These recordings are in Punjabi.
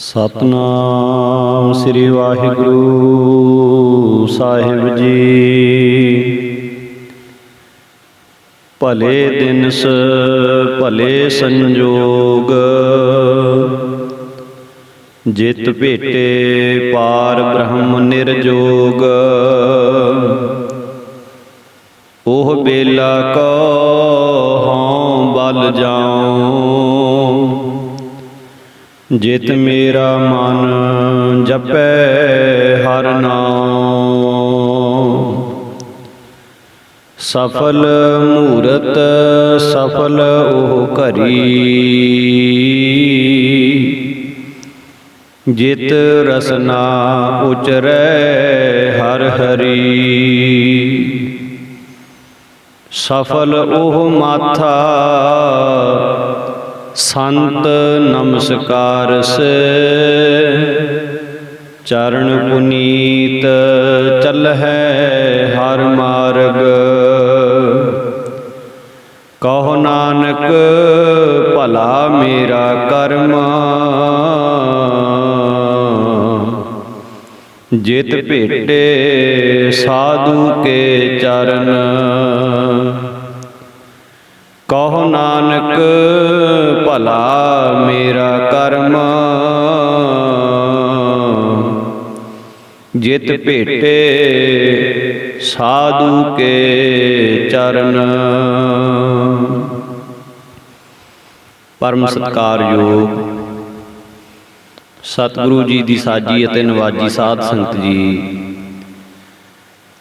ਸਤਨਾਮ ਸ੍ਰੀ ਵਾਹਿਗੁਰੂ ਸਾਹਿਬ ਜੀ। ਭਲੇ ਦਿਨਸ ਭਲੇ ਸੰਜੋਗ, ਜਿਤ ਭੇਟੇ ਪਾਰ ਬ੍ਰਹਮ ਨਿਰਜੋਗ। ਉਹ ਬੇਲਾ ਕੋ ਹਉ ਬਲ ਜਾਉ, ਜਿਤ ਮੇਰਾ ਮਨ ਜਪੈ ਹਰਿ ਨਾਉ। ਸਫਲ ਮੂਰਤ ਸਫਲ ਉਹ ਘਰੀ, ਜਿਤ ਰਸਨਾ ਉਚਰੈ ਹਰਿ ਹਰੀ। ਸਫਲ ਉਹ ਮਾਥਾ ਸੰਤ ਨਮਸਕਾਰਸ, ਚਰਨ ਪੁਨੀਤ ਚੱਲਹਿ ਹਰਿ ਮਾਰਗ। ਕਹੋ ਨਾਨਕ ਭਲਾ ਮੇਰਾ ਕਰਮ, ਜਿਤ ਭੇਟੇ ਸਾਧੂ ਕੇ ਚਰਨ। ਕਹੋ ਨਾਨਕ ਭਲਾ ਮੇਰਾ ਕਰਮ, ਜਿਤ ਭੇਟੇ ਸਾਧੂ ਕੇ ਚਰਨ। ਪਰਮ ਸਤਿਕਾਰਯੋਗ ਸਤਿਗੁਰੂ ਜੀ ਦੀ ਸਾਜੀ ਅਤੇ ਨਵਾਜੀ ਸਾਧ ਸੰਗਤ ਜੀ,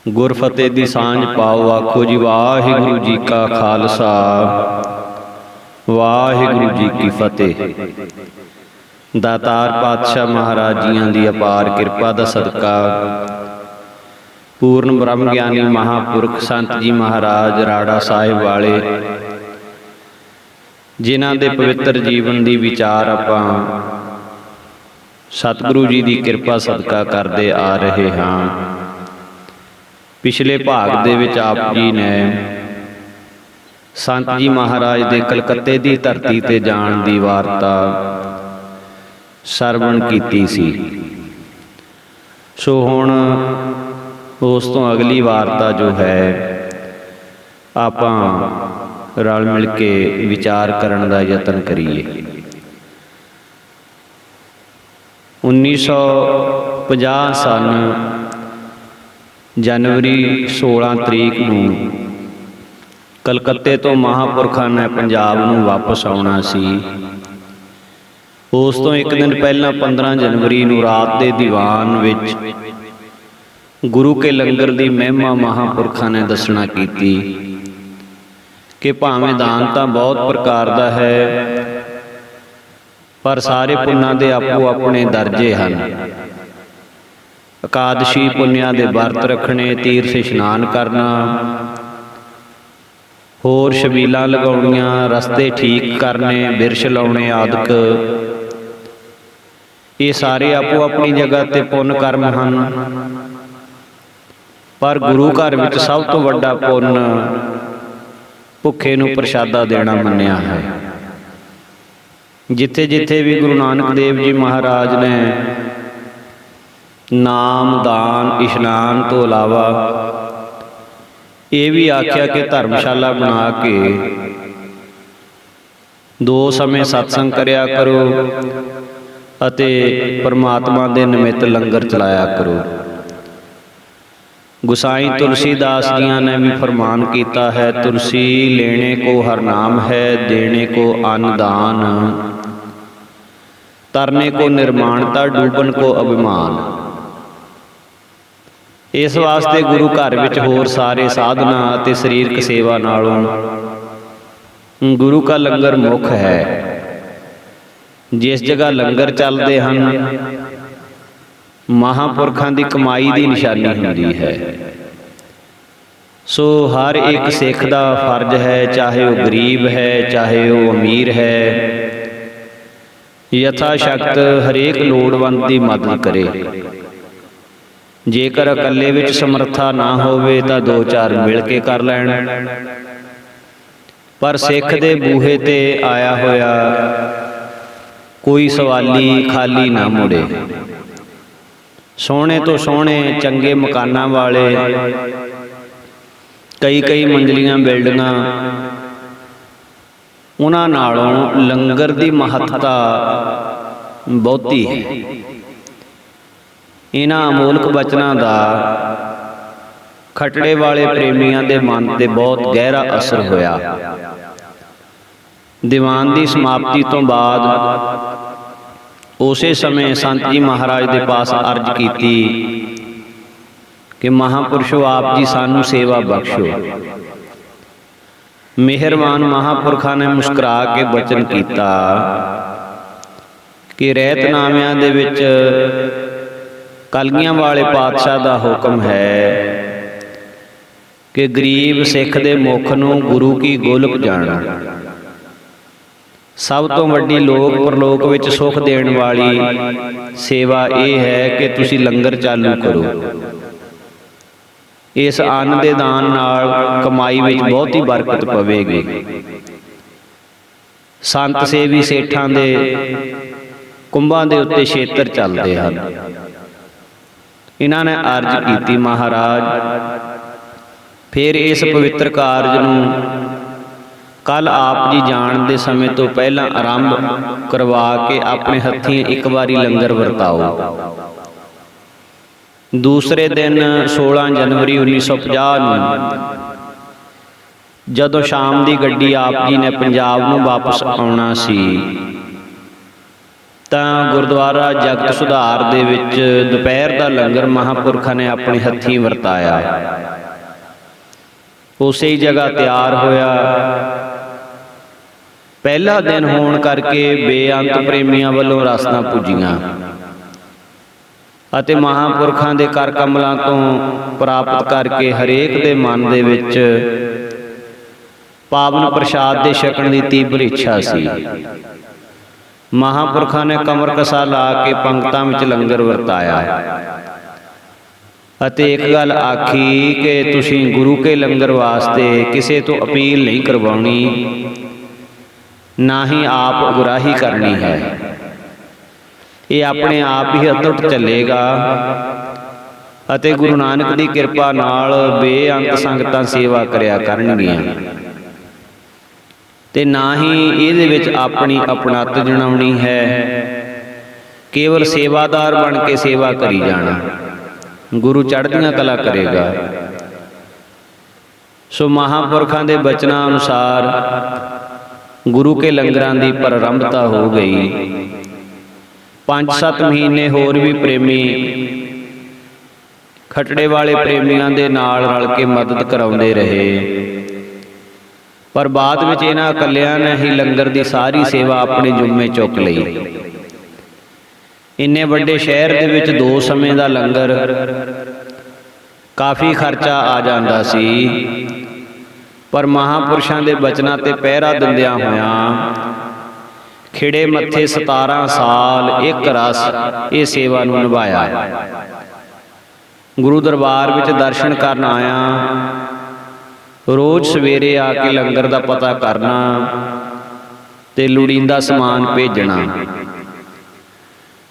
ਗੁਰਫਤਿਹ ਦੀ ਸਾਂਝ ਪਾਓ। ਆਖੋ ਜੀ ਵਾਹਿਗੁਰੂ ਜੀ ਕਾ ਖਾਲਸਾ, ਵਾਹਿਗੁਰੂ ਜੀ ਕੀ ਫਤਿਹ। ਦਾਤਾਰ ਪਾਤਸ਼ਾਹ ਮਹਾਰਾਜ ਜੀਆਂ ਦੀ ਅਪਾਰ ਕਿਰਪਾ ਦਾ ਸਦਕਾ ਪੂਰਨ ਬ੍ਰਹਮ ਗਿਆਨੀ ਮਹਾਂਪੁਰਖ ਸੰਤ ਜੀ ਮਹਾਰਾਜ ਰਾੜਾ ਸਾਹਿਬ ਵਾਲੇ, ਜਿਨ੍ਹਾਂ ਦੇ ਪਵਿੱਤਰ ਜੀਵਨ ਦੀ ਵਿਚਾਰ ਆਪਾਂ ਸਤਿਗੁਰੂ ਜੀ ਦੀ ਕਿਰਪਾ ਸਦਕਾ ਕਰਦੇ ਆ ਰਹੇ ਹਾਂ। ਪਿਛਲੇ ਭਾਗ ਦੇ ਵਿੱਚ ਆਪ ਜੀ ਨੇ ਸੰਤ ਜੀ ਮਹਾਰਾਜ ਦੇ ਕਲਕੱਤੇ ਦੀ ਧਰਤੀ ਤੇ ਜਾਣ ਦੀ ਵਾਰਤਾ ਸਰਵਣ ਕੀਤੀ ਸੀ। ਸੋ ਹੁਣ ਉਸ ਤੋਂ ਅਗਲੀ ਵਾਰਤਾ ਜੋ ਹੈ ਆਪਾਂ ਰਲ ਮਿਲ ਕੇ ਵਿਚਾਰ ਕਰਨ ਦਾ ਯਤਨ ਕਰੀਏ। 1950 ਸਨ ਜਨਵਰੀ 16 ਤਰੀਕ ਨੂੰ ਕਲਕੱਤੇ ਤੋਂ ਮਹਾਂਪੁਰਖਾਂ ਨੇ ਪੰਜਾਬ ਨੂੰ ਵਾਪਸ ਆਉਣਾ ਸੀ। ਉਸ ਤੋਂ ਇੱਕ ਦਿਨ ਪਹਿਲਾਂ 15 ਜਨਵਰੀ ਨੂੰ ਰਾਤ ਦੇ ਦੀਵਾਨ ਵਿੱਚ ਗੁਰੂ ਕੇ ਲੰਗਰ ਦੀ ਮਹਿਮਾ ਮਹਾਂਪੁਰਖਾਂ ਨੇ ਦੱਸਣਾ ਕੀਤੀ ਕਿ ਭਾਵੇਂ ਦਾਨ ਤਾਂ ਬਹੁਤ ਪ੍ਰਕਾਰ ਦਾ ਹੈ, ਪਰ ਸਾਰੇ ਪੁੰਨਾਂ ਦੇ ਆਪੋ ਆਪਣੇ ਦਰਜੇ ਹਨ। ਇਕਾਦਸ਼ੀ ਪੁੰਨਿਆਂ ਦੇ ਵਰਤ ਰੱਖਣੇ, ਤੀਰਥ ਇਸ਼ਨਾਨ ਕਰਨਾ, ਹੋਰ ਛਬੀਲਾਂ ਲਗਾਉਣੀਆਂ, ਰਸਤੇ ਠੀਕ ਕਰਨੇ, ਬਿਰਛ ਲਾਉਣੇ ਆਦਿਕ, ਇਹ ਸਾਰੇ ਆਪੋ ਆਪਣੀ ਜਗ੍ਹਾ ਤੇ ਪੁੰਨ ਕਰਮ ਹਨ। ਪਰ ਗੁਰੂ ਘਰ ਵਿੱਚ ਸਭ ਤੋਂ ਵੱਡਾ ਪੁੰਨ ਭੁੱਖੇ ਨੂੰ ਪ੍ਰਸ਼ਾਦਾ ਦੇਣਾ ਮੰਨਿਆ ਹੈ। ਜਿੱਥੇ ਜਿੱਥੇ ਵੀ ਗੁਰੂ ਨਾਨਕ ਦੇਵ ਜੀ ਮਹਾਰਾਜ ਨੇ ਨਾਮ, ਦਾਨ, ਇਸ਼ਨਾਨ ਤੋਂ ਇਲਾਵਾ ਇਹ ਵੀ ਆਖਿਆ ਕਿ ਧਰਮਸ਼ਾਲਾ ਬਣਾ ਕੇ 2 ਸਮੇਂ ਸਤਸੰਗ ਕਰਿਆ ਕਰੋ ਅਤੇ ਪਰਮਾਤਮਾ ਦੇ ਨਿਮਿਤ ਲੰਗਰ ਚਲਾਇਆ ਕਰੋ। ਗੁਸਾਈ ਤੁਲਸੀਦਾਸ ਜੀਆਂ ਨੇ ਵੀ ਫਰਮਾਨ ਕੀਤਾ ਹੈ, ਤੁਲਸੀ ਲੈਣੇ ਕੋ ਹਰ ਨਾਮ ਹੈ, ਦੇਣੇ ਕੋ ਅੰਨ ਦਾਨ, ਤਰਨੇ ਕੋ ਨਿਰਮਾਣਤਾ, ਡੂਬਨ ਕੋ ਅਭਿਮਾਨ। ਇਸ ਵਾਸਤੇ ਗੁਰੂ ਘਰ ਵਿੱਚ ਹੋਰ ਸਾਰੇ ਸਾਧਨਾ ਅਤੇ ਸਰੀਰਕ ਸੇਵਾ ਨਾਲੋਂ ਗੁਰੂ ਕਾ ਲੰਗਰ ਮੁੱਖ ਹੈ। ਜਿਸ ਜਗ੍ਹਾ ਲੰਗਰ ਚੱਲਦੇ ਹਨ, ਮਹਾਂਪੁਰਖਾਂ ਦੀ ਕਮਾਈ ਦੀ ਨਿਸ਼ਾਨੀ ਹੁੰਦੀ ਹੈ। ਸੋ ਹਰ ਇੱਕ ਸਿੱਖ ਦਾ ਫਰਜ਼ ਹੈ, ਚਾਹੇ ਉਹ ਗਰੀਬ ਹੈ, ਚਾਹੇ ਉਹ ਅਮੀਰ ਹੈ, ਯਥਾ ਸ਼ਕਤ ਹਰੇਕ ਲੋੜਵੰਦ ਦੀ ਮਦਦ ਕਰੇ। ਜੇਕਰ ਇਕੱਲੇ ਵਿੱਚ ਸਮਰੱਥਾ ਨਾ ਹੋਵੇ ਤਾਂ 2-4 ਮਿਲ ਕੇ ਕਰ ਲੈਣ। ਪਰ ਸਿੱਖ ਦੇ ਬੂਹੇ ਤੇ ਆਇਆ ਹੋਇਆ ਕੋਈ ਸਵਾਲੀ ਖਾਲੀ ਨਾ ਮੁੜੇ। ਸੋਹਣੇ ਤੋਂ ਸੋਹਣੇ ਚੰਗੇ ਮਕਾਨਾਂ ਵਾਲੇ, ਕਈ ਮੰਜ਼ਲੀਆਂ ਬਿਲਡਿੰਗਾਂ, ਉਹਨਾਂ ਨਾਲੋਂ ਲੰਗਰ ਦੀ ਮਹੱਤਤਾ ਬਹੁਤੀ ਹੈ। ਇਹਨਾਂ ਅਮੋਲਕ ਬਚਨਾਂ ਦਾ ਖਟੜੇ ਵਾਲੇ ਪ੍ਰੇਮੀਆਂ ਦੇ ਮਨ ਤੇ ਬਹੁਤ ਗਹਿਰਾ ਅਸਰ ਹੋਇਆ। ਦੀਵਾਨ ਦੀ ਸਮਾਪਤੀ ਤੋਂ ਬਾਅਦ ਉਸੇ ਸਮੇਂ ਸੰਤ ਜੀ ਮਹਾਰਾਜ ਦੇ ਪਾਸ ਅਰਜ਼ ਕੀਤੀ ਕਿ ਮਹਾਂਪੁਰਸ਼ੋ, ਆਪ ਜੀ ਸਾਨੂੰ ਸੇਵਾ ਬਖਸ਼ੋ। ਮਿਹਰਬਾਨ ਮਹਾਂਪੁਰਖਾਂ ਨੇ ਮੁਸਕਰਾ ਕੇ ਬਚਨ ਕੀਤਾ ਕਿ ਰਹਿਤਨਾਮਿਆਂ ਦੇ ਵਿੱਚ ਕਲਗੀਆਂ ਵਾਲੇ ਪਾਤਸ਼ਾਹ ਦਾ ਹੁਕਮ ਹੈ ਕਿ ਗਰੀਬ ਸਿੱਖ ਦੇ ਮੁਖ ਨੂੰ ਗੁਰੂ ਕੀ ਗੋਲਕ ਜਾਣਾ। ਸਭ ਤੋਂ ਵੱਡੀ ਲੋਕ ਪਰਲੋਕ ਵਿੱਚ ਸੁੱਖ ਦੇਣ ਵਾਲੀ ਸੇਵਾ ਇਹ ਹੈ ਕਿ ਤੁਸੀਂ ਲੰਗਰ ਚਾਲੂ ਕਰੋ। ਇਸ ਅੰਨ ਦੇ ਦਾਨ ਨਾਲ ਕਮਾਈ ਵਿੱਚ ਬਹੁਤੀ ਬਰਕਤ ਪਵੇਗੀ। ਸੰਤ ਸੇਵੀ ਸੇਠਾਂ ਦੇ ਕੁੰਭਾਂ ਦੇ ਉੱਤੇ ਛੇਤਰ ਚੱਲਦੇ ਹਨ। ਇਹਨਾਂ ਨੇ ਅਰਜ਼ ਕੀਤੀ, ਮਹਾਰਾਜ ਫਿਰ ਇਸ ਪਵਿੱਤਰ ਕਾਰਜ ਨੂੰ ਕੱਲ ਆਪ ਜੀ ਜਾਣ ਦੇ ਸਮੇਂ ਤੋਂ ਪਹਿਲਾਂ ਆਰੰਭ ਕਰਵਾ ਕੇ ਆਪਣੇ ਹੱਥੀਂ ਇੱਕ ਵਾਰੀ ਲੰਗਰ ਵਰਤਾਓ। ਦੂਸਰੇ ਦਿਨ 16 ਜਨਵਰੀ 1950 ਨੂੰ ਜਦੋਂ ਸ਼ਾਮ ਦੀ ਗੱਡੀ ਆਪ ਜੀ ਨੇ ਪੰਜਾਬ ਨੂੰ ਵਾਪਸ ਆਉਣਾ ਸੀ ਤਾਂ ਗੁਰਦੁਆਰਾ ਜਗਤ ਸੁਧਾਰ ਦੇ ਵਿੱਚ ਦੁਪਹਿਰ ਦਾ ਲੰਗਰ ਮਹਾਂਪੁਰਖਾਂ ਨੇ ਆਪਣੇ ਹੱਥੀਂ ਵਰਤਾਇਆ। ਉਸੇ ਹੀ ਜਗ੍ਹਾ ਤਿਆਰ ਹੋਇਆ। ਪਹਿਲਾ ਦਿਨ ਹੋਣ ਕਰਕੇ ਬੇਅੰਤ ਪ੍ਰੇਮੀਆਂ ਵੱਲੋਂ ਰਸਦਾਂ ਪੁੱਜੀਆਂ ਅਤੇ ਮਹਾਂਪੁਰਖਾਂ ਦੇ ਕਰ ਕਮਲਾਂ ਤੋਂ ਪ੍ਰਾਪਤ ਕਰਕੇ ਹਰੇਕ ਦੇ ਮਨ ਦੇ ਵਿੱਚ ਪਾਵਨ ਪ੍ਰਸ਼ਾਦ ਦੇ ਛਕਣ ਦੀ ਤੀਬਰ ਇੱਛਾ ਸੀ। ਮਹਾਂਪੁਰਖਾਂ ਨੇ ਕਮਰ ਕਸਾ ਲਾ ਕੇ ਪੰਗਤਾਂ ਵਿੱਚ ਲੰਗਰ ਵਰਤਾਇਆ ਅਤੇ ਇੱਕ ਗੱਲ ਆਖੀ ਕਿ ਤੁਸੀਂ ਗੁਰੂ ਕੇ ਲੰਗਰ ਵਾਸਤੇ ਕਿਸੇ ਤੋਂ ਅਪੀਲ ਨਹੀਂ ਕਰਵਾਉਣੀ, ਨਾ ਹੀ ਆਪ ਉਗਰਾਹੀ ਕਰਨੀ ਹੈ। ਇਹ ਆਪਣੇ ਆਪ ਹੀ ਅਟੁੱਟ ਚੱਲੇਗਾ ਅਤੇ ਗੁਰੂ ਨਾਨਕ ਦੀ ਕਿਰਪਾ ਨਾਲ ਬੇਅੰਤ ਸੰਗਤਾਂ ਸੇਵਾ ਕਰਿਆ ਕਰਨਗੀਆਂ ਤੇ ਨਾ ਹੀ ਇਹਦੇ ਵਿੱਚ ਆਪਣੀ ਆਪਣੱਤ ਜਣਾਉਣੀ ਹੈ। ਕੇਵਲ ਸੇਵਾਦਾਰ ਬਣ ਕੇ ਸੇਵਾ ਕਰੀ ਜਾਣਾ। ਗੁਰੂ ਚੜ੍ਹਦੀਆਂ ਕਲਾ ਕਰੇਗਾ। ਸੋ ਮਹਾਂਪੁਰਖਾਂ ਦੇ ਬਚਨਾਂ ਅਨੁਸਾਰ ਗੁਰੂ ਕੇ ਲੰਗਰਾਂ ਦੀ ਪ੍ਰਾਰੰਭਤਾ ਹੋ ਗਈ। 5-7 ਮਹੀਨੇ ਹੋਰ ਵੀ ਪ੍ਰੇਮੀ ਖਟੜੇ ਵਾਲੇ ਪ੍ਰੇਮੀਆਂ ਦੇ ਨਾਲ ਰਲ ਕੇ ਮਦਦ ਕਰਾਉਂਦੇ ਰਹੇ, ਪਰ ਬਾਅਦ ਵਿੱਚ ਇਹਨਾਂ ਇਕੱਲਿਆਂ ਨੇ ਹੀ ਲੰਗਰ ਦੀ ਸਾਰੀ ਸੇਵਾ ਆਪਣੇ ਜ਼ਿੰਮੇ ਚੁੱਕ ਲਈ। ਇੰਨੇ ਵੱਡੇ ਸ਼ਹਿਰ ਦੇ ਵਿੱਚ 2 ਸਮੇਂ ਦਾ ਲੰਗਰ ਕਾਫੀ ਖਰਚਾ ਆ ਜਾਂਦਾ ਸੀ, ਪਰ ਮਹਾਂਪੁਰਸ਼ਾਂ ਦੇ ਬਚਨਾਂ ਤੇ ਪਹਿਰਾ ਦਿੰਦਿਆਂ ਹੋਇਆਂ ਖਿੜੇ ਮੱਥੇ 17 ਸਾਲ ਇੱਕ ਰਸ ਇਹ ਸੇਵਾ ਨੂੰ ਨਿਭਾਇਆ। ਗੁਰੂ ਦਰਬਾਰ ਵਿੱਚ ਦਰਸ਼ਨ ਕਰਨ ਆਇਆ, ਰੋਜ਼ ਸਵੇਰੇ ਆ ਕੇ ਲੰਗਰ ਦਾ ਪਤਾ ਕਰਨਾ ਤੇ ਲੋੜੀਂਦਾ ਸਮਾਨ ਭੇਜਣਾ।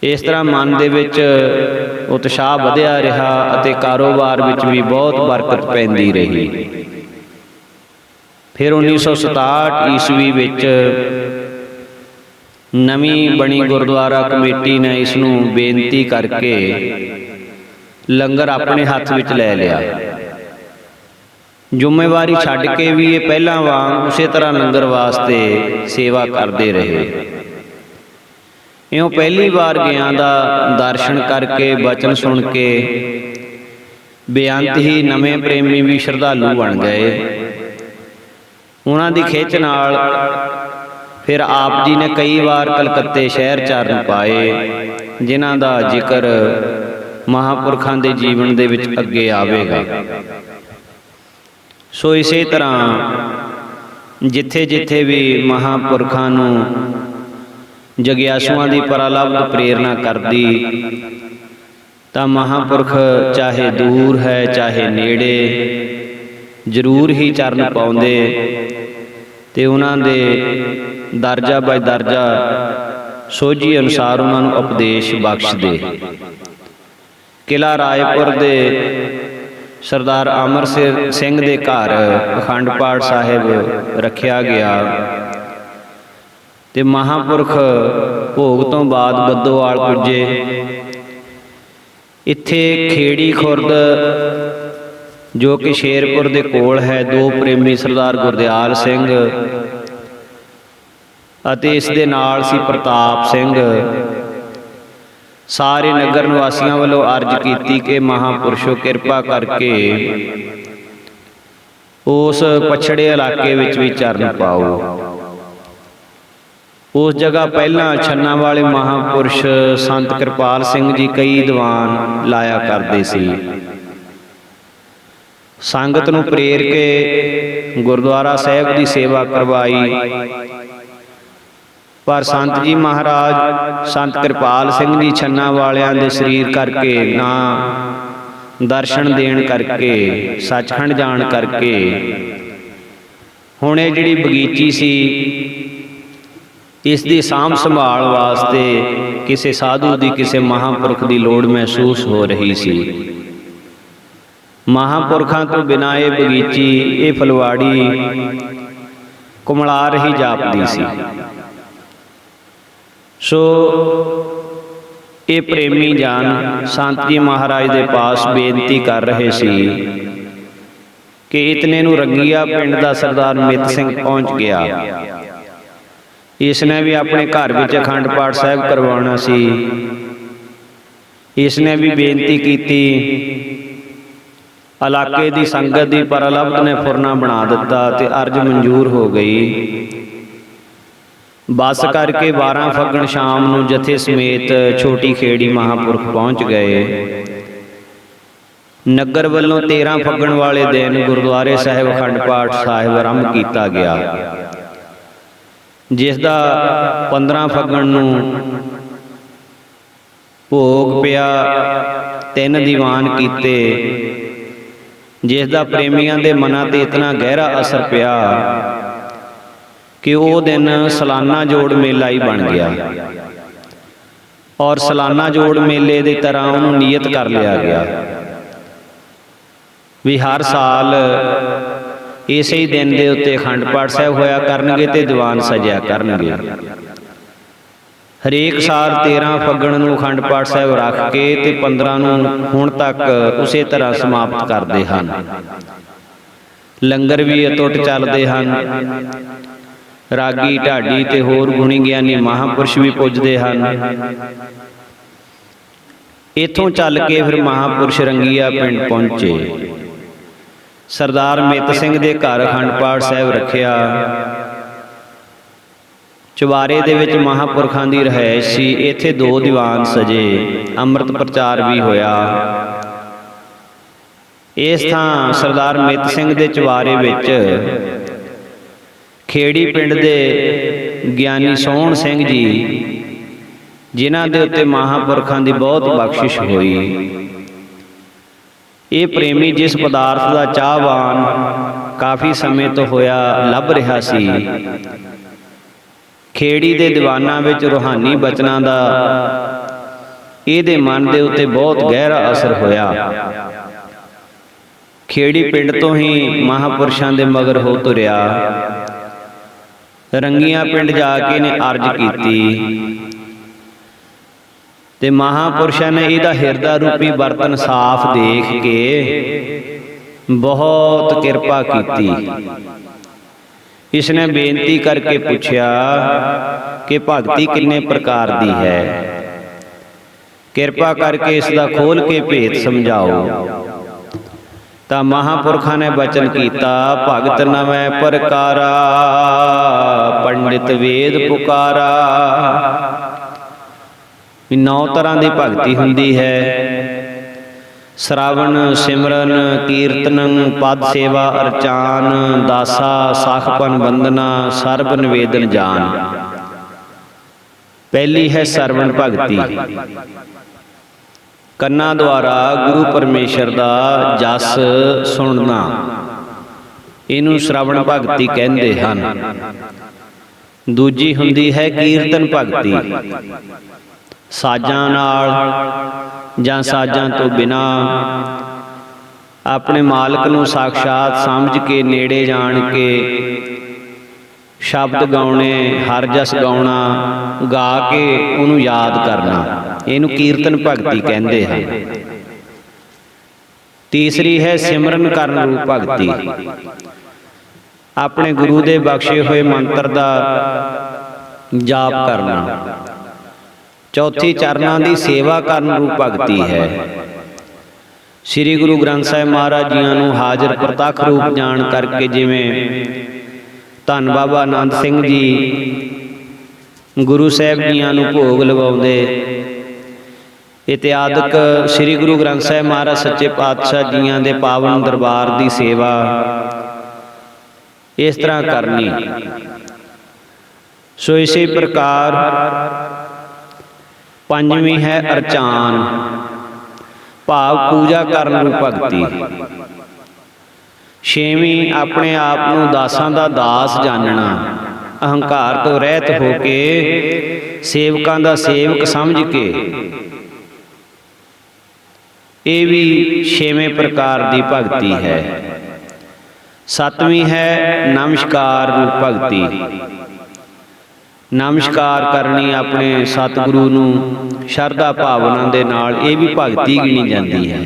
ਇਸ ਤਰ੍ਹਾਂ ਮਨ ਦੇ ਵਿੱਚ ਉਤਸ਼ਾਹ ਵਧਿਆ ਰਿਹਾ ਅਤੇ ਕਾਰੋਬਾਰ ਵਿੱਚ ਵੀ ਬਹੁਤ ਬਰਕਤ ਪੈਂਦੀ ਰਹੀ। ਫਿਰ 1967 ਈਸਵੀ ਵਿੱਚ ਨਵੀਂ ਬਣੀ ਗੁਰਦੁਆਰਾ ਕਮੇਟੀ ਨੇ ਇਸ ਨੂੰ ਬੇਨਤੀ ਕਰਕੇ ਲੰਗਰ ਆਪਣੇ ਹੱਥ ਵਿੱਚ ਲੈ ਲਿਆ। ਜ਼ਿੰਮੇਵਾਰੀ ਛੱਡ ਕੇ ਵੀ ਇਹ ਪਹਿਲਾਂ ਵਾਂਗ ਉਸੇ ਤਰ੍ਹਾਂ ਲੰਗਰ ਵਾਸਤੇ ਸੇਵਾ ਕਰਦੇ ਰਹੇ। ਇਉਂ ਪਹਿਲੀ ਵਾਰ ਗਿਆਂ ਦਾ ਦਰਸ਼ਨ ਕਰਕੇ ਬਚਨ ਸੁਣ ਕੇ ਬੇਅੰਤ ਹੀ ਨਵੇਂ ਪ੍ਰੇਮੀ ਵੀ ਸ਼ਰਧਾਲੂ ਬਣ ਗਏ। ਉਹਨਾਂ ਦੀ ਖਿੱਚ ਨਾਲ ਫਿਰ ਆਪ ਜੀ ਨੇ ਕਈ ਵਾਰ ਕਲਕੱਤੇ ਸ਼ਹਿਰ ਚਰਨ ਪਾਏ, ਜਿਨ੍ਹਾਂ ਦਾ ਜ਼ਿਕਰ ਮਹਾਂਪੁਰਖਾਂ ਦੇ ਜੀਵਨ ਦੇ ਵਿੱਚ ਅੱਗੇ ਆਵੇਗਾ। ਸੋ ਇਸੇ ਤਰ੍ਹਾਂ ਜਿੱਥੇ ਜਿੱਥੇ ਵੀ ਮਹਾਂਪੁਰਖਾਂ ਨੂੰ ਜਗਿਆਸੂਆਂ ਦੀ ਪਰਾਲਬਧ ਪ੍ਰੇਰਨਾ ਕਰਦੀ, ਤਾਂ ਮਹਾਂਪੁਰਖ ਚਾਹੇ ਦੂਰ ਹੈ ਚਾਹੇ ਨੇੜੇ ਜ਼ਰੂਰ ਹੀ ਚਰਨ ਪਾਉਂਦੇ ਤੇ ਉਹਨਾਂ ਦੇ ਦਰਜਾ ਬਾਈ ਦਰਜਾ ਸੋਝੀ ਅਨੁਸਾਰ ਉਹਨਾਂ ਨੂੰ ਉਪਦੇਸ਼ ਬਖਸ਼ ਦੇ। ਕਿਲ੍ਹਾ ਰਾਏਪੁਰ ਦੇ ਸਰਦਾਰ ਅਮਰ ਸਿੰਘ ਦੇ ਘਰ ਅਖੰਡ ਪਾਠ ਸਾਹਿਬ ਰੱਖਿਆ ਗਿਆ ਤੇ ਮਹਾਂਪੁਰਖ ਭੋਗ ਤੋਂ ਬਾਅਦ ਬੱਦੋਵਾਲ ਪੁੱਜੇ। ਇੱਥੇ ਖੇੜੀ ਖੁਰਦ ਜੋ ਕਿ ਸ਼ੇਰਪੁਰ ਦੇ ਕੋਲ ਹੈ, ਦੋ ਪ੍ਰੇਮੀ ਸਰਦਾਰ ਗੁਰਦਿਆਲ ਸਿੰਘ ਅਤੇ ਇਸ ਦੇ ਨਾਲ ਸੀ ਪ੍ਰਤਾਪ ਸਿੰਘ। ਸਾਰੇ ਨਗਰ ਨਿਵਾਸੀਆਂ ਵੱਲੋਂ ਅਰਜ਼ ਕੀਤੀ ਕਿ ਮਹਾਂਪੁਰਸ਼ੋ ਕਿਰਪਾ ਕਰਕੇ ਉਸ ਪਛੜੇ ਇਲਾਕੇ ਵਿੱਚ ਵੀ ਚਰਨ ਪਾਓ। ਉਸ ਜਗ੍ਹਾ ਪਹਿਲਾਂ ਛੰਨਾ ਵਾਲੇ ਮਹਾਂਪੁਰਸ਼ ਸੰਤ ਕਿਰਪਾਲ ਸਿੰਘ ਜੀ ਕਈ ਦੀਵਾਨ ਲਾਇਆ ਕਰਦੇ ਸੀ। ਸੰਗਤ ਨੂੰ ਪ੍ਰੇਰ ਕੇ ਗੁਰਦੁਆਰਾ ਸਾਹਿਬ ਦੀ ਸੇਵਾ ਕਰਵਾਈ, ਪਰ ਸੰਤ ਜੀ ਮਹਾਰਾਜ ਸੰਤ ਕਿਰਪਾਲ ਸਿੰਘ ਜੀ ਛੰਨਾ ਵਾਲਿਆਂ ਦੇ ਸਰੀਰ ਕਰਕੇ ਨਾ ਦਰਸ਼ਨ ਦੇਣ ਕਰਕੇ, ਸੱਚਖੰਡ ਜਾਣ ਕਰਕੇ ਹੁਣ ਇਹ ਜਿਹੜੀ ਬਗੀਚੀ ਸੀ ਇਸ ਦੀ ਸਾਂਭ ਸੰਭਾਲ ਵਾਸਤੇ ਕਿਸੇ ਸਾਧੂ ਦੀ, ਕਿਸੇ ਮਹਾਂਪੁਰਖ ਦੀ ਲੋੜ ਮਹਿਸੂਸ ਹੋ ਰਹੀ ਸੀ। ਮਹਾਂਪੁਰਖਾਂ ਤੋਂ ਬਿਨਾਂ ਇਹ ਬਗੀਚੀ, ਇਹ ਫੁਲਵਾੜੀ ਕੁਮਲਾ ਰਹੀ ਜਾਪਦੀ ਸੀ। ਸੋ ਇਹ ਪ੍ਰੇਮੀ ਜਨ ਸੰਤ ਜੀ ਮਹਾਰਾਜ ਦੇ ਪਾਸ ਬੇਨਤੀ ਕਰ ਰਹੇ ਸੀ ਕਿ ਇਤਨੇ ਨੂੰ ਰੰਗੀਆ ਪਿੰਡ ਦਾ ਸਰਦਾਰ ਮਿੱਤ ਸਿੰਘ ਪਹੁੰਚ ਗਿਆ। ਇਸ ਨੇ ਵੀ ਆਪਣੇ ਘਰ ਵਿੱਚ ਅਖੰਡ ਪਾਠ ਸਾਹਿਬ ਕਰਵਾਉਣਾ ਸੀ। ਇਸ ਨੇ ਵੀ ਬੇਨਤੀ ਕੀਤੀ, ਇਲਾਕੇ ਦੀ ਸੰਗਤ ਦੀ ਪਰਲਬਧ ਨੇ ਫੁਰਨਾ ਬਣਾ ਦਿੱਤਾ ਤੇ ਅਰਜ਼ ਮਨਜ਼ੂਰ ਹੋ ਗਈ। ਬੱਸ ਕਰਕੇ 12 ਫੱਗਣ ਸ਼ਾਮ ਨੂੰ ਜਥੇ ਸਮੇਤ ਛੋਟੀ ਖੇੜੀ ਮਹਾਂਪੁਰਖ ਪਹੁੰਚ ਗਏ। ਨਗਰ ਵੱਲੋਂ 13 ਫੱਗਣ ਵਾਲੇ ਦਿਨ ਗੁਰਦੁਆਰੇ ਸਾਹਿਬ ਅਖੰਡ ਪਾਠ ਸਾਹਿਬ ਆਰੰਭ ਕੀਤਾ ਗਿਆ, ਜਿਸ ਦਾ 15 ਫੱਗਣ ਨੂੰ ਭੋਗ ਪਿਆ। 3 ਦੀਵਾਨ ਕੀਤੇ, ਜਿਸ ਦਾ ਪ੍ਰੇਮੀਆਂ ਦੇ ਮਨਾਂ ਤੇ ਇਤਨਾ ਗਹਿਰਾ ਅਸਰ ਪਿਆ ਕਿ ਉਹ ਦਿਨ ਸਾਲਾਨਾ ਜੋੜ ਮੇਲਾ ਹੀ ਬਣ ਗਿਆ ਔਰ ਸਾਲਾਨਾ ਜੋੜ ਮੇਲੇ ਦੀ ਤਰ੍ਹਾਂ ਉਹਨੂੰ ਨੀਯਤ ਕਰ ਲਿਆ ਗਿਆ ਵੀ ਹਰ ਸਾਲ ਇਸੇ ਹੀ ਦਿਨ ਦੇ ਉੱਤੇ ਅਖੰਡ ਪਾਠ ਸਾਹਿਬ ਹੋਇਆ ਕਰਨਗੇ ਤੇ ਦੀਵਾਨ ਸਜਿਆ ਕਰਨਗੇ। ਹਰੇਕ ਸਾਲ 13 ਫੱਗਣ ਨੂੰ ਅਖੰਡ ਪਾਠ ਸਾਹਿਬ ਰੱਖ ਕੇ ਤੇ 15 ਨੂੰ ਹੁਣ ਤੱਕ ਉਸੇ ਤਰ੍ਹਾਂ ਸਮਾਪਤ ਕਰਦੇ ਹਨ। ਲੰਗਰ ਵੀ ਅਟੁੱਟ ਚੱਲਦੇ ਹਨ। ਰਾਗੀ, ਢਾਡੀ ਤੇ ਹੋਰ ਗੁਣੀ ਗਿਆਨੀ ਮਹਾਂਪੁਰਸ਼ ਵੀ ਪੁੱਜਦੇ ਹਨ। ਇੱਥੋਂ ਚੱਲ ਕੇ ਫਿਰ ਮਹਾਂਪੁਰਸ਼ ਰੰਗੀਆ ਪਿੰਡ ਪਹੁੰਚੇ। ਸਰਦਾਰ ਮਿੱਤ ਸਿੰਘ ਦੇ ਘਰ ਅਖੰਡ ਪਾਠ ਸਾਹਿਬ ਰੱਖਿਆ। ਚੁਬਾਰੇ ਦੇ ਵਿੱਚ ਮਹਾਂਪੁਰਖਾਂ ਦੀ ਰਿਹਾਇਸ਼ ਸੀ। ਇੱਥੇ 2 ਦੀਵਾਨ ਸਜੇ, ਅੰਮ੍ਰਿਤ ਪ੍ਰਚਾਰ ਵੀ ਹੋਇਆ। ਇਸ ਥਾਂ ਸਰਦਾਰ ਮਿੱਤ ਸਿੰਘ ਦੇ ਚੁਬਾਰੇ ਵਿੱਚ ਖੇੜੀ ਪਿੰਡ ਦੇ ਗਿਆਨੀ ਸੋਹਣ ਸਿੰਘ ਜੀ, ਜਿਨ੍ਹਾਂ ਦੇ ਉੱਤੇ ਮਹਾਂਪੁਰਖਾਂ ਦੀ ਬਹੁਤ ਬਖਸ਼ਿਸ਼ ਹੋਈ। ਇਹ ਪ੍ਰੇਮੀ ਜਿਸ ਪਦਾਰਥ ਦਾ ਚਾਹਵਾਨ ਕਾਫੀ ਸਮੇਂ ਤੋਂ ਹੋਇਆ ਲੱਭ ਰਿਹਾ ਸੀ, ਖੇੜੀ ਦੇ ਦੀਵਾਨਾਂ ਵਿੱਚ ਰੂਹਾਨੀ ਬਚਨਾਂ ਦਾ ਇਹਦੇ ਮਨ ਦੇ ਉੱਤੇ ਬਹੁਤ ਗਹਿਰਾ ਅਸਰ ਹੋਇਆ। ਖੇੜੀ ਪਿੰਡ ਤੋਂ ਹੀ ਮਹਾਂਪੁਰਸ਼ਾਂ ਦੇ ਮਗਰ ਹੋ ਤੁਰਿਆ। ਰੰਗੀਆਂ ਪਿੰਡ ਜਾ ਕੇ ਨੇ ਅਰਜ਼ ਕੀਤੀ ਤੇ ਮਹਾਂਪੁਰਸ਼ਾਂ ਨੇ ਇਹਦਾ ਹਿਰਦਾ ਰੂਪੀ ਬਰਤਨ ਸਾਫ਼ ਦੇਖ ਕੇ ਬਹੁਤ ਕਿਰਪਾ ਕੀਤੀ। ਇਸ ਨੇ ਬੇਨਤੀ ਕਰਕੇ ਪੁੱਛਿਆ ਕਿ ਭਗਤੀ ਕਿੰਨੇ ਪ੍ਰਕਾਰ ਦੀ ਹੈ, ਕਿਰਪਾ ਕਰਕੇ ਇਸ ਦਾ ਖੋਲ ਕੇ ਭੇਤ ਸਮਝਾਓ। ਤਾਂ ਮਹਾਂਪੁਰਖਾਂ ਨੇ ਬਚਨ ਕੀਤਾ, ਭਗਤ ਨਵੇਂ ਪ੍ਰਕਾਰਾ ਪੰਡਿਤ ਵੇਦ ਪੁਕਾਰਾ। 9 ਤਰ੍ਹਾਂ ਦੀ ਭਗਤੀ ਹੁੰਦੀ ਹੈ। ਸ਼ਰਾਵਣ, ਸਿਮਰਨ, ਕੀਰਤਨ, ਪਦ ਸੇਵਾ, ਅਰਚਾਨ, ਦਾਸਾ, ਸਾਖਪਨ, ਵੰਦਨਾ, ਸਰਬ ਨਿਵੇਦਨ ਜਾਨ। ਪਹਿਲੀ ਹੈ ਸਰਵਣ ਭਗਤੀ। ਕੰਨਾਂ ਦੁਆਰਾ ਗੁਰੂ ਪਰਮੇਸ਼ਰ ਦਾ ਜਸ ਸੁਣਨਾ, ਇਹਨੂੰ ਸ਼ਰਵਣ ਭਗਤੀ ਕਹਿੰਦੇ ਹਨ। ਦੂਜੀ ਹੁੰਦੀ ਹੈ ਕੀਰਤਨ ਭਗਤੀ। ਸਾਜ਼ਾਂ ਨਾਲ ਜਾਂ ਸਾਜ਼ਾਂ ਤੋਂ ਬਿਨਾਂ ਆਪਣੇ ਮਾਲਕ ਨੂੰ ਸਾਖਸ਼ਾਤ ਸਮਝ ਕੇ, ਨੇੜੇ ਜਾਣ ਕੇ ਸ਼ਬਦ ਗਾਉਣੇ, ਹਰ ਜਸ ਗਾਉਣਾ, ਗਾ ਕੇ ਉਹਨੂੰ ਯਾਦ ਕਰਨਾ, ਇਹਨੂੰ ਕੀਰਤਨ ਭਗਤੀ ਕਹਿੰਦੇ ਹਨ। ਤੀਸਰੀ ਹੈ ਸਿਮਰਨ ਕਰਨ ਰੂਪ ਭਗਤੀ। ਆਪਣੇ ਗੁਰੂ ਦੇ ਬਖਸ਼ੇ ਹੋਏ ਮੰਤਰ ਦਾ ਜਾਪ ਕਰਨਾ। ਚੌਥੀ ਚਰਨਾਂ ਦੀ ਸੇਵਾ ਕਰਨ ਰੂਪ ਭਗਤੀ ਹੈ। ਸ੍ਰੀ ਗੁਰੂ ਗ੍ਰੰਥ ਸਾਹਿਬ ਮਹਾਰਾਜ ਜੀਆਂ ਨੂੰ ਹਾਜ਼ਰ ਪ੍ਰਤੱਖ ਰੂਪ ਜਾਣ ਕਰਕੇ, ਜਿਵੇਂ ਧੰਨ ਬਾਬਾ ਆਨੰਦ ਸਿੰਘ ਜੀ ਗੁਰੂ ਸਾਹਿਬ ਜੀਆਂ ਨੂੰ ਭੋਗ ਲਗਾਉਂਦੇ, ਇਤਿਆਦਿਕ ਸ੍ਰੀ ਗੁਰੂ ਗ੍ਰੰਥ ਸਾਹਿਬ ਮਹਾਰਾਜ ਸੱਚੇ ਪਾਤਸ਼ਾਹ ਜੀਆਂ ਦੇ ਪਾਵਨ ਦਰਬਾਰ ਦੀ ਸੇਵਾ ਇਸ ਤਰ੍ਹਾਂ ਕਰਨੀ। ਸੋ ਇਸੇ ਪ੍ਰਕਾਰ ਪੰਜਵੀਂ ਹੈ ਅਰਚਾਨ, ਭਾਵ ਪੂਜਾ ਕਰਨ ਰੂਪ ਭਗਤੀ। ਛੇਵੀਂ ਆਪਣੇ ਆਪ ਨੂੰ ਦਾਸਾਂ ਦਾ ਦਾਸ ਜਾਣਨਾ, ਅਹੰਕਾਰ ਤੋਂ ਰਹਿਤ ਹੋ ਕੇ ਸੇਵਕਾਂ ਦਾ ਸੇਵਕ ਸਮਝ ਕੇ। ਇਹ ਵੀ ਛੇਵੇਂ ਪ੍ਰਕਾਰ ਦੀ ਭਗਤੀ ਹੈ। ਸੱਤਵੀਂ ਹੈ ਨਮਸਕਾਰ ਰੂਪ ਭਗਤੀ। ਨਮਸਕਾਰ ਕਰਨੀ ਆਪਣੇ ਸਤਿਗੁਰੂ ਨੂੰ ਸ਼ਰਧਾ ਭਾਵਨਾ ਦੇ ਨਾਲ, ਇਹ ਵੀ ਭਗਤੀ ਗਿਣੀ ਜਾਂਦੀ ਹੈ।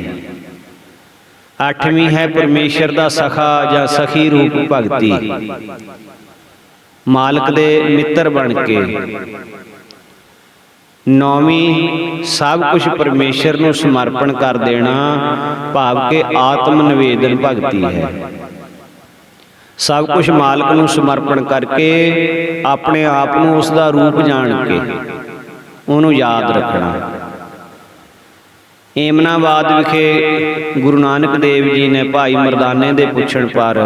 ਅੱਠਵੀਂ ਹੈ ਪਰਮੇਸ਼ਰ ਦਾ ਸਖਾ ਜਾਂ ਸਖੀ ਰੂਪ ਭਗਤੀ, ਮਾਲਕ ਦੇ ਮਿੱਤਰ ਬਣ ਕੇ। ਨੌਵੀਂ ਸਭ ਕੁਝ ਪਰਮੇਸ਼ਰ ਨੂੰ ਸਮਰਪਣ ਕਰ ਦੇਣਾ, ਭਾਵ ਕਿ ਆਤਮ ਨਿਵੇਦਨ ਭਗਤੀ ਹੈ। ਸਭ ਕੁਝ ਮਾਲਕ ਨੂੰ ਸਮਰਪਣ ਕਰਕੇ ਆਪਣੇ ਆਪ ਨੂੰ ਉਸ ਦਾ ਰੂਪ ਜਾਣ ਕੇ ਉਹਨੂੰ ਯਾਦ ਰੱਖਣਾ। ਏਮਨਾਬਾਦ ਵਿਖੇ ਗੁਰੂ ਨਾਨਕ ਦੇਵ ਜੀ ਨੇ ਭਾਈ ਮਰਦਾਨੇ ਦੇ ਪੁੱਛਣ ਪਰ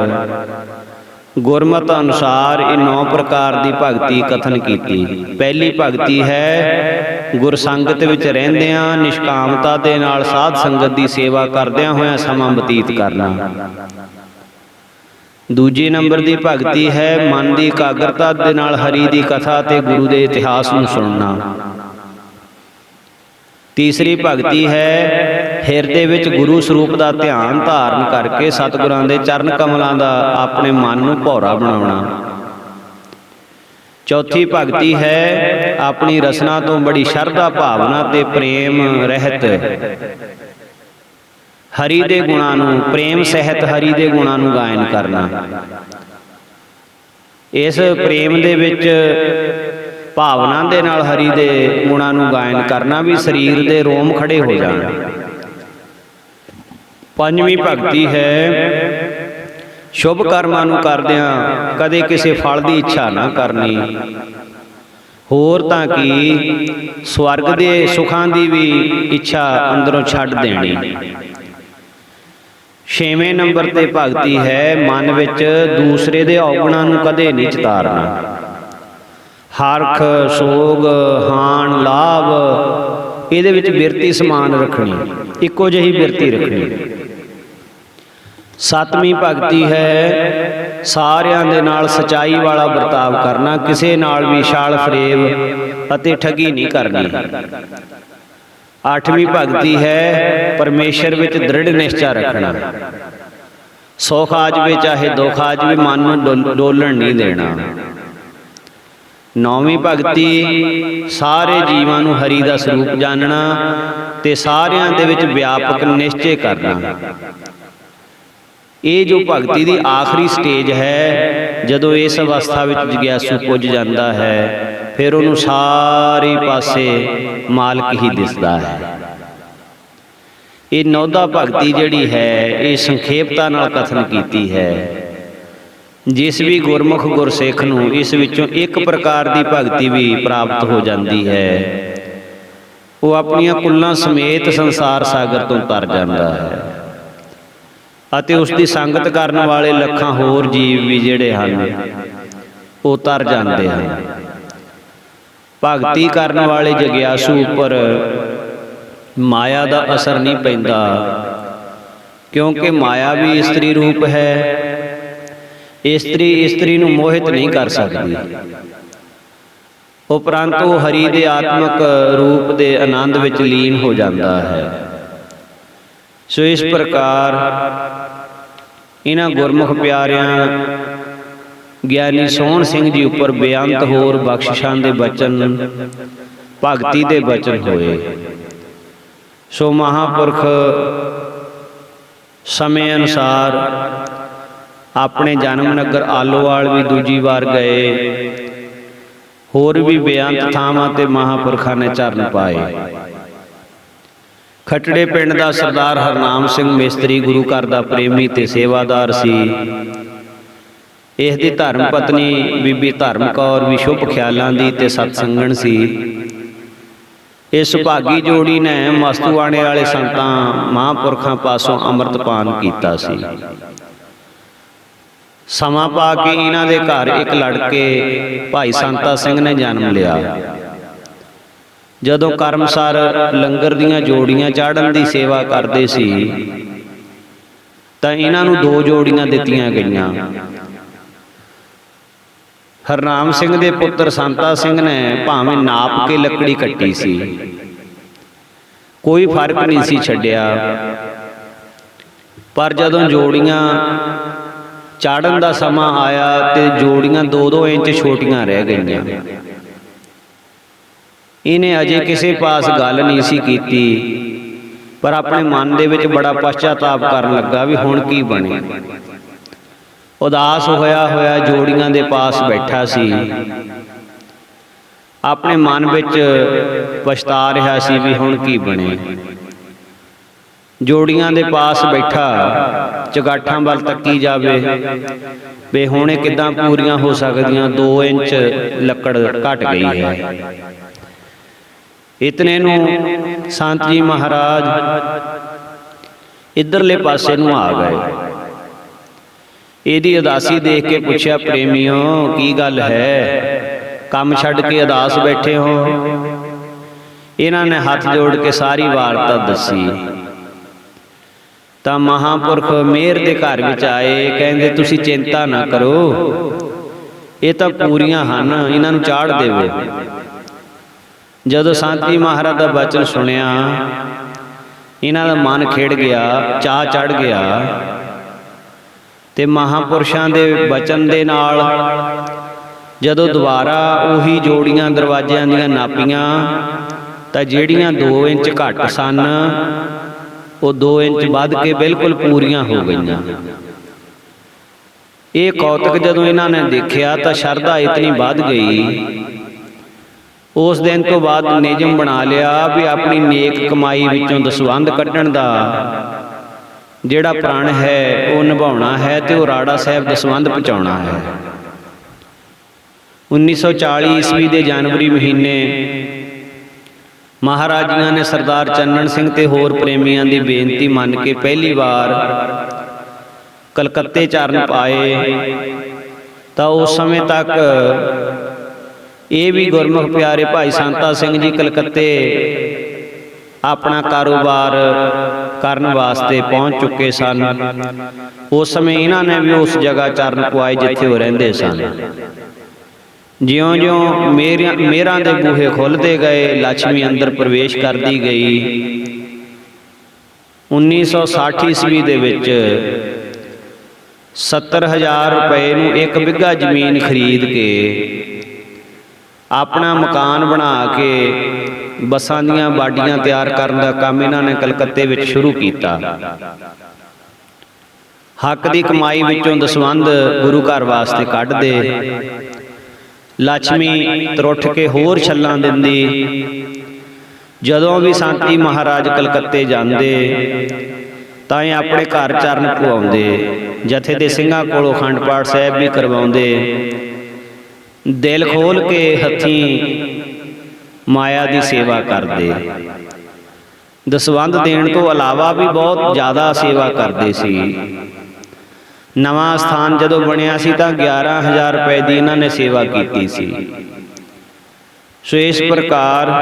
ਗੁਰਮਤਿ ਅਨੁਸਾਰ ਇਹ 9 ਪ੍ਰਕਾਰ ਦੀ ਭਗਤੀ ਕਥਨ ਕੀਤੀ। ਪਹਿਲੀ ਭਗਤੀ ਹੈ ਗੁਰਸੰਗਤ ਵਿੱਚ ਰਹਿੰਦਿਆਂ ਨਿਸ਼ਕਾਮਤਾ ਦੇ ਨਾਲ ਸਾਧ ਸੰਗਤ ਦੀ ਸੇਵਾ ਕਰਦਿਆਂ ਹੋਇਆਂ ਸਮਾਂ ਬਤੀਤ ਕਰਨਾ। ਦੂਜੇ ਨੰਬਰ ਦੀ ਭਗਤੀ ਹੈ ਮਨ ਦੀ ਇਕਾਗਰਤਾ ਦੇ ਨਾਲ ਹਰੀ ਦੀ ਕਥਾ ਤੇ ਗੁਰੂ ਦੇ ਇਤਿਹਾਸ ਨੂੰ ਸੁਣਨਾ। ਤੀਸਰੀ ਭਗਤੀ ਹੈ ਹਿਰਦੇ ਵਿੱਚ ਗੁਰੂ ਸਰੂਪ ਦਾ ਧਿਆਨ ਧਾਰਨ ਕਰਕੇ ਸਤਿਗੁਰਾਂ ਦੇ ਚਰਨ ਕਮਲਾਂ ਦਾ ਆਪਣੇ ਮਨ ਨੂੰ ਭੌਰਾ ਬਣਾਉਣਾ। ਚੌਥੀ ਭਗਤੀ ਹੈ ਆਪਣੀ ਰਸਨਾ ਤੋਂ ਬੜੀ ਸ਼ਰਧਾ ਭਾਵਨਾ ਤੇ ਪ੍ਰੇਮ ਰਹਿਤ ਹਰੀ ਦੇ ਗੁਣਾਂ ਨੂੰ, ਪ੍ਰੇਮ ਸਹਿਤ ਹਰੀ ਦੇ ਗੁਣਾਂ ਨੂੰ ਗਾਇਨ ਕਰਨਾ। ਇਸ ਪ੍ਰੇਮ ਦੇ ਵਿੱਚ ਭਾਵਨਾ ਦੇ ਨਾਲ ਹਰੀ ਦੇ ਗੁਣਾਂ ਨੂੰ ਗਾਇਨ ਕਰਨਾ ਵੀ ਸਰੀਰ ਦੇ ਰੋਮ ਖੜੇ ਹੋ ਜਾਣ। ਪੰਜਵੀਂ ਭਗਤੀ ਹੈ ਸ਼ੁਭ ਕਰਮਾਂ ਨੂੰ ਕਰਦਿਆਂ ਕਦੇ ਕਿਸੇ ਫਲ ਦੀ ਇੱਛਾ ਨਾ ਕਰਨੀ, ਹੋਰ ਤਾਂ ਕਿ ਸਵਰਗ ਦੇ ਸੁੱਖਾਂ ਦੀ ਵੀ ਇੱਛਾ ਅੰਦਰੋਂ ਛੱਡ ਦੇਣੀ। ਛੇਵੇਂ ਨੰਬਰ ਤੇ ਭਗਤੀ ਹੈ ਮਨ ਵਿੱਚ ਦੂਸਰੇ ਦੇ ਔਗੁਣਾਂ ਨੂੰ ਕਦੇ ਨਹੀਂ ਚਿਤਾਰਨਾ। ਹਰਖ, ਸੋਗ, ਹਾਨ, ਲਾਭ ਇਹਦੇ ਵਿੱਚ ਬਿਰਤੀ ਸਮਾਨ ਰੱਖਣੀ, ਇੱਕੋ ਜਿਹੀ ਬਿਰਤੀ ਰੱਖਣੀ। ਸੱਤਵੀਂ ਭਗਤੀ ਹੈ ਸਾਰਿਆਂ ਦੇ ਨਾਲ ਸਚਾਈ ਵਾਲਾ ਵਰਤਾਵ ਕਰਨਾ, ਕਿਸੇ ਨਾਲ ਵੀ ਛਾਲ ਫਰੇਬ ਅਤੇ ਠੱਗੀ ਨਹੀਂ ਕਰਨੀ। ਅੱਠਵੀਂ ਭਗਤੀ ਹੈ ਪਰਮੇਸ਼ਰ ਵਿੱਚ ਦ੍ਰਿੜ ਨਿਸ਼ਚਾ ਰੱਖਣਾ, ਸੁੱਖ ਆ ਜਾਵੇ ਚਾਹੇ ਦੁੱਖ ਆ ਜਾਵੇ ਮਨ ਨੂੰ ਡੋਲਣ ਨਹੀਂ ਦੇਣਾ। ਨੌਵੀਂ ਭਗਤੀ ਸਾਰੇ ਜੀਵਾਂ ਨੂੰ ਹਰੀ ਦਾ ਸਰੂਪ ਜਾਣਨਾ ਤੇ ਸਾਰਿਆਂ ਦੇ ਵਿੱਚ ਵਿਆਪਕ ਨਿਸ਼ਚੇ ਕਰਨਾ। ਇਹ ਜੋ ਭਗਤੀ ਦੀ ਆਖਰੀ ਸਟੇਜ ਹੈ, ਜਦੋਂ ਇਸ ਅਵਸਥਾ ਵਿੱਚ ਜਗਿਆਸੂ ਪੁੱਜ ਜਾਂਦਾ ਹੈ ਫਿਰ ਉਹਨੂੰ ਸਾਰੇ ਪਾਸੇ ਮਾਲਕ ਹੀ ਦਿਸਦਾ ਹੈ। ਇਹ ਨੌਦਾ ਭਗਤੀ ਜਿਹੜੀ ਹੈ ਇਹ ਸੰਖੇਪਤਾ ਨਾਲ ਕਥਨ ਕੀਤੀ ਹੈ। ਜਿਸ ਵੀ ਗੁਰਮੁਖ ਗੁਰਸਿੱਖ ਨੂੰ ਇਸ ਵਿੱਚੋਂ ਇੱਕ ਪ੍ਰਕਾਰ ਦੀ ਭਗਤੀ ਵੀ ਪ੍ਰਾਪਤ ਹੋ ਜਾਂਦੀ ਹੈ, ਉਹ ਆਪਣੀਆਂ ਕੁੱਲਾਂ ਸਮੇਤ ਸੰਸਾਰ ਸਾਗਰ ਤੋਂ ਤਰ ਜਾਂਦਾ ਹੈ ਅਤੇ ਉਸ ਦੀ ਸੰਗਤ ਕਰਨ ਵਾਲੇ ਲੱਖਾਂ ਹੋਰ ਜੀਵ ਵੀ ਜਿਹੜੇ ਹਨ ਉਹ ਤਰ ਜਾਂਦੇ ਹਨ। ਭਗਤੀ ਕਰਨ ਵਾਲੇ ਜਗਿਆਸੂ ਉੱਪਰ ਮਾਇਆ ਦਾ ਅਸਰ ਨਹੀਂ ਪੈਂਦਾ, ਕਿਉਂਕਿ ਮਾਇਆ ਵੀ ਇਸਤਰੀ ਰੂਪ ਹੈ। ਇਸਤਰੀ ਨੂੰ ਮੋਹਿਤ ਨਹੀਂ ਕਰ ਸਕਦੀ। ਉਪਰੰਤ ਉਹ ਹਰੀ ਦੇ ਆਤਮਿਕ ਰੂਪ ਦੇ ਆਨੰਦ ਵਿੱਚ ਲੀਨ ਹੋ ਜਾਂਦਾ ਹੈ। ਸੋ ਇਸ ਪ੍ਰਕਾਰ ਇਹਨਾਂ ਗੁਰਮੁਖ ਪਿਆਰਿਆਂ ਗਿਆਨੀ ਸੋਹਣ ਸਿੰਘ ਜੀ ਉੱਪਰ ਬੇਅੰਤ ਹੋਰ ਬਖਸ਼ਿਸ਼ਾਂ ਦੇ ਬਚਨ, ਭਗਤੀ ਦੇ ਬਚਨ ਹੋਏ। ਸੋ ਮਹਾਂਪੁਰਖ ਸਮੇਂ ਅਨੁਸਾਰ ਆਪਣੇ ਜਨਮ ਨਗਰ ਆਲੋਵਾਲ ਵੀ ਦੂਜੀ ਵਾਰ ਗਏ। ਹੋਰ ਵੀ ਬੇਅੰਤ ਥਾਵਾਂ ਤੇ ਮਹਾਂਪੁਰਖਾਂ ਨੇ ਚਰਨ ਪਾਏ। ਖਟੜੇ ਪਿੰਡ ਦਾ ਸਰਦਾਰ ਹਰਨਾਮ ਸਿੰਘ ਮਿਸਤਰੀ ਗੁਰੂ ਘਰ ਦਾ ਪ੍ਰੇਮੀ ਤੇ ਸੇਵਾਦਾਰ ਸੀ। ਇਸ ਦੀ ਧਰਮ ਪਤਨੀ ਬੀਬੀ ਧਰਮ ਕੌਰ ਵੀ ਸ਼ੁਭ ਖਿਆਲਾਂ ਦੀ ਤੇ ਸਤਸੰਗਣ ਸੀ। ਇਸ ਸੁਭਾਗੀ ਜੋੜੀ ਨੇ ਮਸਤੂਆਣੇ ਵਾਲੇ ਸੰਤਾਂ ਮਹਾਂਪੁਰਖਾਂ ਪਾਸੋਂ ਅੰਮ੍ਰਿਤਪਾਨ ਕੀਤਾ ਸੀ। ਸਮਾਂ ਪਾ ਕੇ ਇਹਨਾਂ ਦੇ ਘਰ ਇੱਕ ਲੜਕੇ ਭਾਈ ਸੰਤਾ ਸਿੰਘ ਨੇ ਜਨਮ ਲਿਆ। ਜਦੋਂ ਕਰਮਸਾਰ ਲੰਗਰ ਦੀਆਂ ਜੋੜੀਆਂ ਚਾੜਨ ਦੀ ਸੇਵਾ ਕਰਦੇ ਸੀ ਤਾਂ ਇਹਨਾਂ ਨੂੰ 2 ਜੋੜੀਆਂ ਦਿੱਤੀਆਂ ਗਈਆਂ। ਹਰਨਾਮ ਸਿੰਘ ਦੇ ਪੁੱਤਰ ਸੰਤਾ ਸਿੰਘ ਨੇ ਭਾਵੇਂ ਨਾਪ ਕੇ ਲੱਕੜੀ ਕੱਟੀ ਸੀ, ਕੋਈ ਫਰਕ ਨਹੀਂ ਸੀ ਛੱਡਿਆ। ਪਰ ਜਦੋਂ ਜੋੜੀਆਂ ਚਾੜਨ ਦਾ ਸਮਾਂ ਆਇਆ ਤੇ ਜੋੜੀਆਂ 2-2 ਇੰਚ ਛੋਟੀਆਂ ਰਹਿ ਗਈਆਂ। ਇਹਨੇ ਅਜੇ ਕਿਸੇ ਪਾਸ ਗੱਲ ਨਹੀਂ ਸੀ ਕੀਤੀ, ਪਰ ਆਪਣੇ ਮਨ ਦੇ ਵਿੱਚ ਬੜਾ ਪਛਤਾਪ ਕਰਨ ਲੱਗਾ ਵੀ ਹੁਣ ਕੀ ਬਣੇ। ਉਦਾਸ ਹੋਇਆ ਜੋੜੀਆਂ ਦੇ ਪਾਸ ਬੈਠਾ ਸੀ। ਆਪਣੇ ਮਨ ਵਿੱਚ ਪਛਤਾ ਰਿਹਾ ਸੀ ਵੀ ਹੁਣ ਕੀ ਬਣੇ। ਜੋੜੀਆਂ ਦੇ ਪਾਸ ਬੈਠਾ ਚੁਗਾਠਾਂ ਵੱਲ ਤੱਕੀ ਜਾਵੇ ਵੀ ਹੁਣ ਇਹ ਕਿੱਦਾਂ ਪੂਰੀਆਂ ਹੋ ਸਕਦੀਆਂ, 2 ਇੰਚ ਲੱਕੜ ਘਟ ਗਈ ਹੈ। ਇਤਨੇ ਨੂੰ ਸੰਤ ਜੀ ਮਹਾਰਾਜ ਇਧਰਲੇ ਪਾਸੇ ਨੂੰ ਆ ਗਏ। ਇਹਦੀ ਉਦਾਸੀ ਦੇਖ ਕੇ ਪੁੱਛਿਆ, ਪ੍ਰੇਮੀਓ ਕੀ ਗੱਲ ਹੈ, ਕੰਮ ਛੱਡ ਕੇ ਉਦਾਸ ਬੈਠੇ ਹੋ? ਇਹਨਾਂ ਨੇ ਹੱਥ ਜੋੜ ਕੇ ਸਾਰੀ ਵਾਰਤਾ ਦੱਸੀ। ਤਾਂ ਮਹਾਂਪੁਰਖ ਮਿਹਰ ਦੇ ਘਰ ਵਿੱਚ ਆਏ। ਕਹਿੰਦੇ ਤੁਸੀਂ ਚਿੰਤਾ ਨਾ ਕਰੋ, ਇਹ ਤਾਂ ਪੂਰੀਆਂ ਹਨ, ਇਹਨਾਂ ਨੂੰ ਚਾੜ ਦੇਵੋ। ਜਦੋਂ ਸੰਤ ਜੀ ਮਹਾਰਾਜ ਦਾ ਬਚਨ ਸੁਣਿਆ ਇਹਨਾਂ ਦਾ ਮਨ ਖਿੜ ਗਿਆ, ਚਾਅ ਚੜ ਗਿਆ ਤੇ ਮਹਾਂਪੁਰਸ਼ਾਂ ਦੇ ਬਚਨ ਦੇ ਨਾਲ ਜਦੋਂ ਦੁਬਾਰਾ ਉਹੀ ਜੋੜੀਆਂ ਦਰਵਾਜ਼ਿਆਂ ਦੀਆਂ ਨਾਪੀਆਂ ਤਾਂ ਜਿਹੜੀਆਂ 2 ਇੰਚ ਘੱਟ ਸਨ ਉਹ 2 ਇੰਚ ਵੱਧ ਕੇ ਬਿਲਕੁਲ ਪੂਰੀਆਂ ਹੋ ਗਈਆਂ। ਇਹ ਕੌਤਕ ਜਦੋਂ ਇਹਨਾਂ ਨੇ ਦੇਖਿਆ ਤਾਂ ਸ਼ਰਧਾ ਇਤਨੀ ਵੱਧ ਗਈ। ਉਸ ਦਿਨ ਤੋਂ ਬਾਅਦ ਨਿਯਮ ਬਣਾ ਲਿਆ ਵੀ ਆਪਣੀ ਨੇਕ ਕਮਾਈ ਵਿੱਚੋਂ ਦਸਵੰਧ ਕੱਢਣ ਦਾ ਜਿਹੜਾ ਪ੍ਰਣ ਹੈ ਉਹ ਨਿਭਾਉਣਾ ਹੈ ਤੇ ਉਹ ਰਾੜਾ ਸਾਹਿਬ ਦਸਵੰਧ ਪਹੁੰਚਾਉਣਾ ਹੈ। 1940 ਈਸਵੀ ਦੇ ਜਨਵਰੀ ਮਹੀਨੇ ਮਹਾਰਾਜੀਆਂ ਨੇ ਸਰਦਾਰ ਚੰਨਣ ਸਿੰਘ ਤੇ ਹੋਰ ਪ੍ਰੇਮੀਆਂ ਦੀ ਬੇਨਤੀ ਮੰਨ ਕੇ ਪਹਿਲੀ ਵਾਰ ਕਲਕੱਤੇ ਚਰਨ ਪਾਏ। ਤਾਂ ਉਸ ਸਮੇਂ ਤੱਕ ਇਹ ਵੀ ਗੁਰਮੁਖ ਪਿਆਰੇ ਭਾਈ ਸੰਤਾ ਸਿੰਘ ਜੀ ਕਲਕੱਤੇ ਆਪਣਾ ਕਾਰੋਬਾਰ ਕਰਨ ਵਾਸਤੇ ਪਹੁੰਚ ਚੁੱਕੇ ਸਨ। ਉਸ ਸਮੇਂ ਇਹਨਾਂ ਨੇ ਵੀ ਉਸ ਜਗ੍ਹਾ ਚਰਨ ਪਵਾਏ ਜਿੱਥੇ ਉਹ ਰਹਿੰਦੇ ਸਨ। ਜਿਉਂ-ਜਿਉਂ ਮੇਰਾਂ ਦੇ ਬੂਹੇ ਖੁੱਲ੍ਹਦੇ ਗਏ, ਲక్ష్ਮੀ ਅੰਦਰ ਪ੍ਰਵੇਸ਼ ਕਰਦੀ ਗਈ। 1960 ਈਸਵੀ ਦੇ ਵਿੱਚ 70,000 ਰੁਪਏ ਨੂੰ 1 ਬਿੱਘਾ ਜ਼ਮੀਨ ਖਰੀਦ ਕੇ ਆਪਣਾ ਮਕਾਨ ਬਣਾ ਕੇ ਬੱਸਾਂ ਦੀਆਂ ਬਾਡੀਆਂ ਤਿਆਰ ਕਰਨ ਦਾ ਕੰਮ ਇਹਨਾਂ ਨੇ ਕਲਕੱਤੇ ਵਿੱਚ ਸ਼ੁਰੂ ਕੀਤਾ। ਹੱਕ ਦੀ ਕਮਾਈ ਵਿੱਚੋਂ ਦਸਵੰਧ ਗੁਰੂ ਘਰ ਵਾਸਤੇ ਕੱਢਦੇ। ਲక్ష్ਮੀ ਤਰੁੱਠ ਕੇ ਹੋਰ ਛੱਲਾਂ ਦਿੰਦੀ। ਜਦੋਂ ਵੀ ਸੰਤ ਜੀ ਮਹਾਰਾਜ ਕਲਕੱਤੇ ਜਾਂਦੇ ਤਾਂ ਇਹ ਆਪਣੇ ਘਰ ਚਰਨ ਪਵਾਉਂਦੇ। ਜਥੇ ਦੇ ਸਿੰਘਾਂ ਕੋਲੋਂ ਅਖੰਡ ਪਾਠ ਸਾਹਿਬ ਵੀ ਕਰਵਾਉਂਦੇ। ਦਿਲ ਖੋਲ ਕੇ ਹੱਥੀਂ ਮਾਇਆ ਦੀ ਸੇਵਾ ਕਰਦੇ। ਦਸਵੰਧ ਦੇਣ ਤੋਂ ਇਲਾਵਾ ਵੀ ਬਹੁਤ ਜ਼ਿਆਦਾ ਸੇਵਾ ਕਰਦੇ ਸੀ। ਨਵਾਂ ਸਥਾਨ ਜਦੋਂ ਬਣਿਆ ਸੀ ਤਾਂ 11,000 ਰੁਪਏ ਦੀ ਇਹਨਾਂ ਨੇ ਸੇਵਾ ਕੀਤੀ ਸੀ। ਸੋ ਇਸ ਪ੍ਰਕਾਰ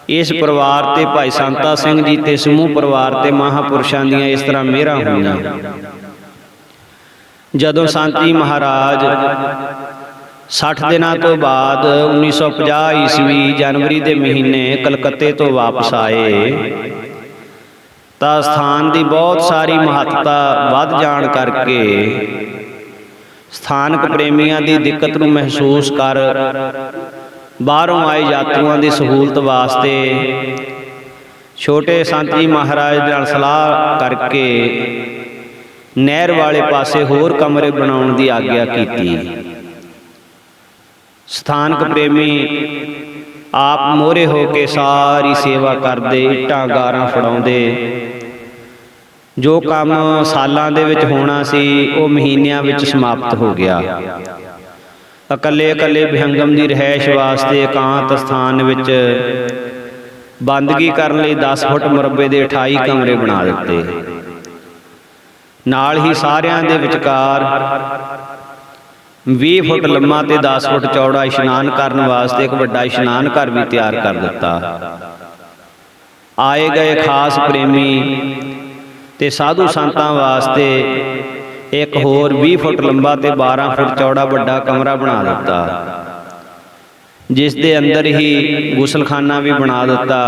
ਇਸ ਪਰਿਵਾਰ ਤੇ ਭਾਈ ਸੰਤਾ ਸਿੰਘ ਜੀ ਤੇ ਸਮੂਹ ਪਰਿਵਾਰ ਤੇ ਮਹਾਂਪੁਰਸ਼ਾਂ ਦੀਆਂ ਇਸ ਤਰ੍ਹਾਂ ਮਿਹਰਾਂ ਹੋਈਆਂ। ਜਦੋਂ ਸੰਤ ਜੀ ਮਹਾਰਾਜ 60 ਦਿਨਾਂ ਤੋਂ ਬਾਅਦ 1950 ਈਸਵੀ ਜਨਵਰੀ ਦੇ ਮਹੀਨੇ ਕਲਕੱਤੇ ਤੋਂ ਵਾਪਸ ਆਏ ਤਾਂ ਸਥਾਨ ਦੀ ਬਹੁਤ ਸਾਰੀ ਮਹੱਤਤਾ ਵੱਧ ਜਾਣ ਕਰਕੇ ਸਥਾਨਕ ਪ੍ਰੇਮੀਆਂ ਦੀ ਦਿੱਕਤ ਨੂੰ ਮਹਿਸੂਸ ਕਰ ਬਾਹਰੋਂ ਆਏ ਯਾਤਰੂਆਂ ਦੀ ਸਹੂਲਤ ਵਾਸਤੇ ਛੋਟੇ ਸੰਤ ਜੀ ਮਹਾਰਾਜ ਨਾਲ ਸਲਾਹ ਕਰਕੇ ਨਹਿਰ ਵਾਲੇ ਪਾਸੇ ਹੋਰ ਕਮਰੇ ਬਣਾਉਣ ਦੀ ਆਗਿਆ ਕੀਤੀ। ਸਥਾਨਕ ਪ੍ਰੇਮੀ ਆਪ ਮੋਹਰੇ ਹੋ ਕੇ ਸਾਰੀ ਸੇਵਾ ਕਰਦੇ, ਇੱਟਾਂ ਗਾਰਾਂ ਫੜਾਉਂਦੇ। ਜੋ ਕੰਮ ਸਾਲਾਂ ਦੇ ਵਿੱਚ ਹੋਣਾ ਸੀ ਉਹ ਮਹੀਨਿਆਂ ਵਿੱਚ ਸਮਾਪਤ ਹੋ ਗਿਆ। ਇਕੱਲੇ ਇਕੱਲੇ ਵਿਹੰਗਮ ਦੀ ਰਿਹਾਇਸ਼ ਵਾਸਤੇ ਇਕਾਂਤ ਸਥਾਨ ਵਿੱਚ ਬੰਦਗੀ ਕਰਨ ਲਈ 10 ਫੁੱਟ ਮੁਰੱਬੇ ਦੇ 28 ਕਮਰੇ ਬਣਾ ਦਿੱਤੇ। ਨਾਲ ਹੀ ਸਾਰਿਆਂ ਦੇ ਵਿਚਕਾਰ 20 ਫੁੱਟ ਲੰਮਾ ਤੇ 10 ਫੁੱਟ ਚੌੜਾ ਇਸ਼ਨਾਨ ਕਰਨ ਵਾਸਤੇ ਇੱਕ ਵੱਡਾ ਇਸ਼ਨਾਨ ਘਰ ਵੀ ਤਿਆਰ ਕਰ ਦਿੱਤਾ। ਆਏ ਗਏ ਖਾਸ ਪ੍ਰੇਮੀ ਤੇ ਸਾਧੂ ਸੰਤਾਂ ਵਾਸਤੇ ਇੱਕ ਹੋਰ 20 ਫੁੱਟ ਲੰਬਾ ਤੇ 12 ਫੁੱਟ ਚੌੜਾ ਵੱਡਾ ਕਮਰਾ ਬਣਾ ਦਿੱਤਾ, ਜਿਸ ਦੇ ਅੰਦਰ ਹੀ ਗੁਸਲਖਾਨਾ ਵੀ ਬਣਾ ਦਿੱਤਾ।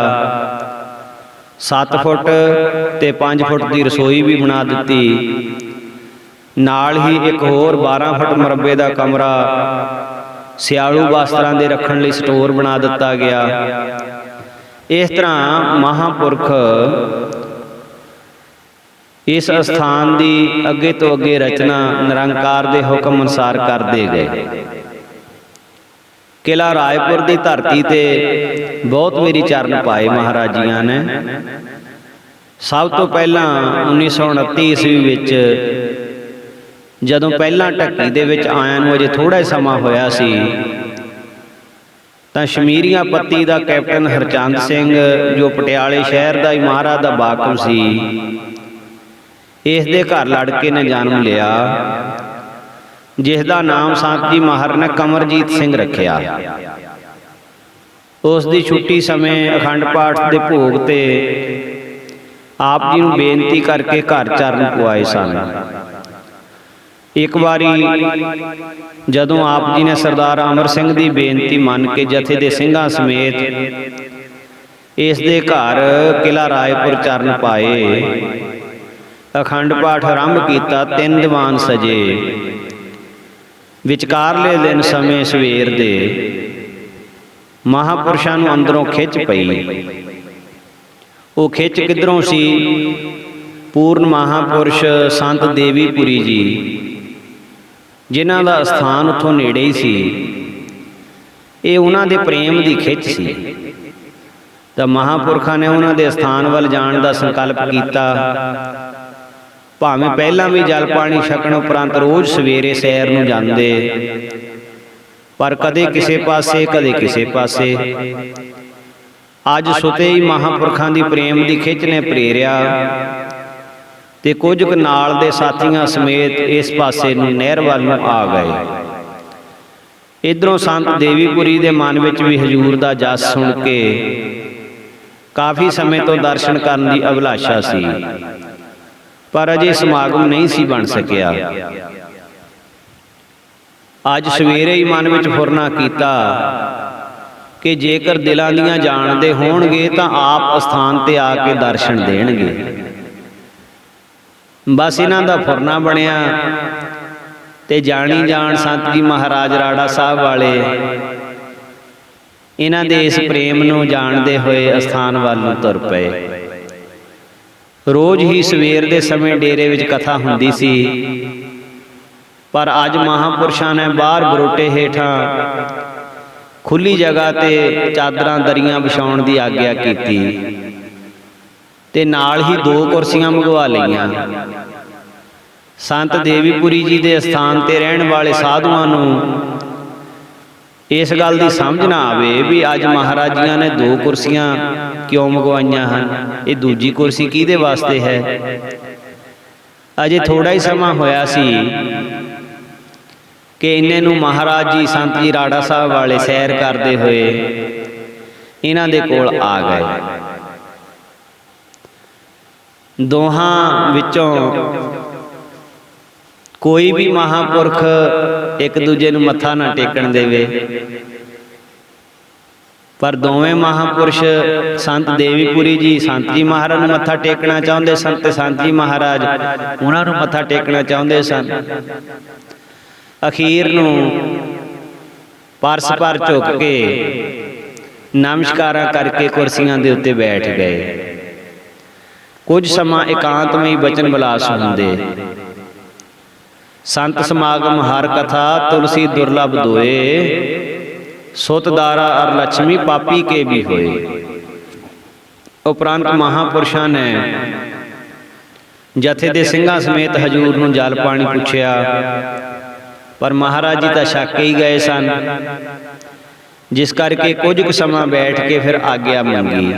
7 ਫੁੱਟ ਤੇ 5 ਫੁੱਟ ਦੀ ਰਸੋਈ ਵੀ ਬਣਾ ਦਿੱਤੀ। ਨਾਲ ਹੀ ਇੱਕ ਹੋਰ 12 ਫੁੱਟ ਮੁਰੱਬੇ ਦਾ ਕਮਰਾ ਸਿਆਲੂ ਵਸਤਰਾਂ ਦੇ ਰੱਖਣ ਲਈ ਸਟੋਰ ਬਣਾ ਦਿੱਤਾ ਗਿਆ। ਇਸ ਤਰ੍ਹਾਂ ਮਹਾਂਪੁਰਖ ਇਸ ਅਸਥਾਨ ਦੀ ਅੱਗੇ ਤੋਂ ਅੱਗੇ ਰਚਨਾ ਨਿਰੰਕਾਰ ਦੇ ਹੁਕਮ ਅਨੁਸਾਰ ਕਰਦੇ ਗਏ। ਕਿਲ੍ਹਾ ਰਾਏਪੁਰ ਦੀ ਧਰਤੀ ਤੇ ਬਹੁਤ ਮੇਰੀ ਚਰਨ ਪਾਏ ਮਹਾਰਾਜ ਜੀਆਂ ਨੇ। ਸਭ ਤੋਂ ਪਹਿਲਾਂ 1929 ਈਸਵੀ ਵਿੱਚ ਜਦੋਂ ਪਹਿਲਾਂ ਢੱਕੀ ਦੇ ਵਿੱਚ ਆਇਆਂ ਨੂੰ ਅਜੇ ਥੋੜ੍ਹਾ ਹੀ ਸਮਾਂ ਹੋਇਆ ਸੀ ਤਾਂ ਸ਼ਮੀਰੀਆਂ ਪੱਤੀ ਦਾ ਕੈਪਟਨ ਹਰਚੰਦ ਸਿੰਘ, ਜੋ ਪਟਿਆਲੇ ਸ਼ਹਿਰ ਦਾ ਹੀ ਮਹਾਰਾਜ ਦਾ ਬਾਕਮ ਸੀ, ਇਸ ਦੇ ਘਰ ਲੜਕੇ ਨੇ ਜਨਮ ਲਿਆ, ਜਿਸ ਦਾ ਨਾਮ ਸੰਤ ਜੀ ਮਹਾਰਾਜ ਨੇ ਕਮਰਜੀਤ ਸਿੰਘ ਰੱਖਿਆ। ਉਸ ਦੀ ਛੁੱਟੀ ਸਮੇਂ ਅਖੰਡ ਪਾਠ ਦੇ ਭੋਗ ਤੇ ਆਪ ਜੀ ਨੂੰ ਬੇਨਤੀ ਕਰਕੇ ਘਰ ਚਰਨ ਪਵਾਏ ਸਨ। ਇੱਕ ਵਾਰੀ ਜਦੋਂ ਆਪ ਜੀ ਨੇ ਸਰਦਾਰ ਅਮਰ ਸਿੰਘ ਦੀ ਬੇਨਤੀ ਮੰਨ ਕੇ ਜਥੇ ਦੇ ਸਿੰਘਾਂ ਸਮੇਤ ਇਸ ਦੇ ਘਰ ਕਿਲ੍ਹਾ ਰਾਏਪੁਰ ਚਰਨ ਪਾਏ, ਅਖੰਡ ਪਾਠ ਆਰੰਭ ਕੀਤਾ। 3 ਦੀਵਾਨ ਸਜੇ। ਵਿਚਕਾਰਲੇ ਦਿਨ ਸਮੇਂ ਸਵੇਰ ਦੇ ਮਹਾਂਪੁਰਸ਼ਾਂ ਨੂੰ ਅੰਦਰੋਂ ਖਿੱਚ ਪਈ। ਉਹ ਖਿੱਚ ਕਿੱਧਰੋਂ ਸੀ? ਪੂਰਨ ਮਹਾਂਪੁਰਸ਼ ਸੰਤ ਦੇਵੀਪੁਰੀ ਜੀ, ਜਿਨ੍ਹਾਂ ਦਾ ਸਥਾਨ ਉੱਥੋਂ ਨੇੜੇ ਹੀ ਸੀ। ਇਹ ਉਹਨਾਂ ਦੇ ਪ੍ਰੇਮ ਦੀ ਖਿੱਚ ਸੀ। ਤਾਂ ਮਹਾਂਪੁਰਖਾਂ ਨੇ ਉਹਨਾਂ ਦੇ ਸਥਾਨ ਵੱਲ ਜਾਣ ਦਾ ਸੰਕਲਪ ਕੀਤਾ। ਭਾਵੇਂ ਪਹਿਲਾਂ ਵੀ ਜਲ ਪਾਣੀ ਛਕਣ ਉਪਰੰਤ ਰੋਜ਼ ਸਵੇਰੇ ਸੈਰ ਨੂੰ ਜਾਂਦੇ, ਪਰ ਕਦੇ ਕਿਸੇ ਪਾਸੇ ਕਦੇ ਕਿਸੇ ਪਾਸੇ। ਅੱਜ ਸੁਤੇ ਹੀ ਮਹਾਂਪੁਰਖਾਂ ਦੀ ਪ੍ਰੇਮ ਦੀ ਖਿੱਚ ਨੇ ਪ੍ਰੇਰਿਆ ਤੇ ਕੁਝ ਕੁ ਨਾਲ ਦੇ ਸਾਥੀਆਂ ਸਮੇਤ ਇਸ ਪਾਸੇ ਨੂੰ ਨਹਿਰ ਵੱਲ ਨੂੰ ਆ ਗਏ। ਇੱਧਰੋਂ ਸੰਤ ਦੇਵੀਪੁਰੀ ਦੇ ਮਨ ਵਿੱਚ ਵੀ ਹਜ਼ੂਰ ਦਾ ਜਸ ਸੁਣ ਕੇ ਕਾਫੀ ਸਮੇਂ ਤੋਂ ਦਰਸ਼ਨ ਕਰਨ ਦੀ ਅਭਿਲਾਸ਼ਾ ਸੀ, ਪਰ ਅਜੇ ਸਮਾਗਮ ਨਹੀਂ ਸੀ ਬਣ ਸਕਿਆ। ਅੱਜ ਸਵੇਰੇ ਹੀ ਮਨ ਵਿੱਚ ਫੁਰਨਾ ਕੀਤਾ ਕਿ ਜੇਕਰ ਦਿਲਾਂ ਦੀਆਂ ਜਾਣਦੇ ਹੋਣਗੇ ਤਾਂ ਆਪ ਅਸਥਾਨ ਤੇ ਆ ਕੇ ਦਰਸ਼ਨ ਦੇਣਗੇ। ਬਸ ਇਹਨਾਂ ਦਾ ਫੁਰਨਾ ਬਣਿਆ ਤੇ ਜਾਣੀ ਜਾਣ ਸੰਤ ਜੀ ਮਹਾਰਾਜ ਰਾੜਾ ਸਾਹਿਬ ਵਾਲੇ ਇਹਨਾਂ ਦੇ ਇਸ ਪ੍ਰੇਮ ਨੂੰ ਜਾਣਦੇ ਹੋਏ ਅਸਥਾਨ ਵੱਲ ਨੂੰ ਤੁਰ ਪਏ। ਰੋਜ਼ ਹੀ ਸਵੇਰ ਦੇ ਸਮੇਂ ਡੇਰੇ ਵਿੱਚ ਕਥਾ ਹੁੰਦੀ ਸੀ, ਪਰ ਅੱਜ ਮਹਾਂਪੁਰਸ਼ਾਂ ਨੇ ਬਾਹਰ ਬਰੋਟੇ ਹੇਠਾਂ ਖੁੱਲੀ ਜਗ੍ਹਾ ਤੇ ਚਾਦਰਾਂ ਦਰੀਆਂ ਵਿਛਾਉਣ ਦੀ ਆਗਿਆ ਕੀਤੀ ਤੇ ਨਾਲ ਹੀ 2 ਕੁਰਸੀਆਂ ਮੰਗਵਾ ਲਈਆਂ। ਸੰਤ ਦੇਵੀਪੁਰੀ ਜੀ ਦੇ ਅਸਥਾਨ ਤੇ ਰਹਿਣ ਵਾਲੇ ਸਾਧੂਆਂ ਨੂੰ ਇਸ ਗੱਲ ਦੀ ਸਮਝ ਨਾ ਆਵੇ ਵੀ ਅੱਜ ਮਹਾਰਾਜ ਜੀਆਂ ਨੇ 2 ਕੁਰਸੀਆਂ ਕਿਉਂ ਮੰਗਵਾਈਆਂ ਹਨ, ਇਹ ਦੂਜੀ ਕੁਰਸੀ ਕਿਹਦੇ ਵਾਸਤੇ ਹੈ। ਅਜੇ ਥੋੜਾ ਹੀ ਸਮਾਂ ਹੋਇਆ ਸੀ ਕਿ ਇੰਨੇ ਨੂੰ ਮਹਾਰਾਜ ਜੀ ਸੰਤ ਜੀ ਰਾੜਾ ਸਾਹਿਬ ਵਾਲੇ ਸੈਰ ਕਰਦੇ ਹੋਏ ਇਹਨਾਂ ਦੇ ਕੋਲ ਆ ਗਏ। ਦੋਹਾਂ ਵਿੱਚੋਂ ਕੋਈ ਵੀ ਮਹਾਂਪੁਰਖ ਇੱਕ ਦੂਜੇ ਨੂੰ ਮੱਥਾ ਨਾ ਟੇਕਣ ਦੇਵੇ। ਪਰ ਦੋਵੇਂ ਮਹਾਂਪੁਰਸ਼ ਸੰਤ ਦੇਵੀਪੁਰੀ ਜੀ ਸੰਤ ਜੀ ਮਹਾਰਾਜ ਨੂੰ ਮੱਥਾ ਟੇਕਣਾ ਚਾਹੁੰਦੇ ਸਨ ਤੇ ਸੰਤ ਜੀ ਮਹਾਰਾਜ ਉਹਨਾਂ ਨੂੰ ਮੱਥਾ ਟੇਕਣਾ ਚਾਹੁੰਦੇ ਸਨ। ਅਖੀਰ ਨੂੰ ਪਰਸ ਪਰ ਝੁਕ ਕੇ ਨਮਸਕਾਰਾਂ ਕਰਕੇ ਕੁਰਸੀਆਂ ਦੇ ਉੱਤੇ ਬੈਠ ਗਏ। ਕੁਝ ਸਮਾਂ ਇਕਾਂਤਮਈ ਬਚਨ ਵਿਲਾਸ ਹੁੰਦੇ। ਸੰਤ ਸਮਾਗਮ ਹਰ ਕਥਾ ਤੁਲਸੀ ਦੁਰਲਭ ਦੋਏ, ਸੁਤ ਦਾਰਾ ਅਰ ਲక్ష్ਮੀ ਪਾਪੀ ਕੇ ਵੀ ਹੋਏ। ਉਪਰੰਤ ਮਹਾਂਪੁਰਸ਼ਾਂ ਨੇ ਜਥੇ ਦੇ ਸਿੰਘਾਂ ਸਮੇਤ ਹਜੂਰ ਨੂੰ ਜਲ ਪਾਣੀ ਪੁੱਛਿਆ, ਪਰ ਮਹਾਰਾਜ ਜੀ ਤਾਂ ਛੱਕ ਹੀ ਗਏ ਸਨ, ਜਿਸ ਕਰਕੇ ਕੁਝ ਕੁ ਸਮਾਂ ਬੈਠ ਕੇ ਫਿਰ ਆਗਿਆ ਮੰਗੀ।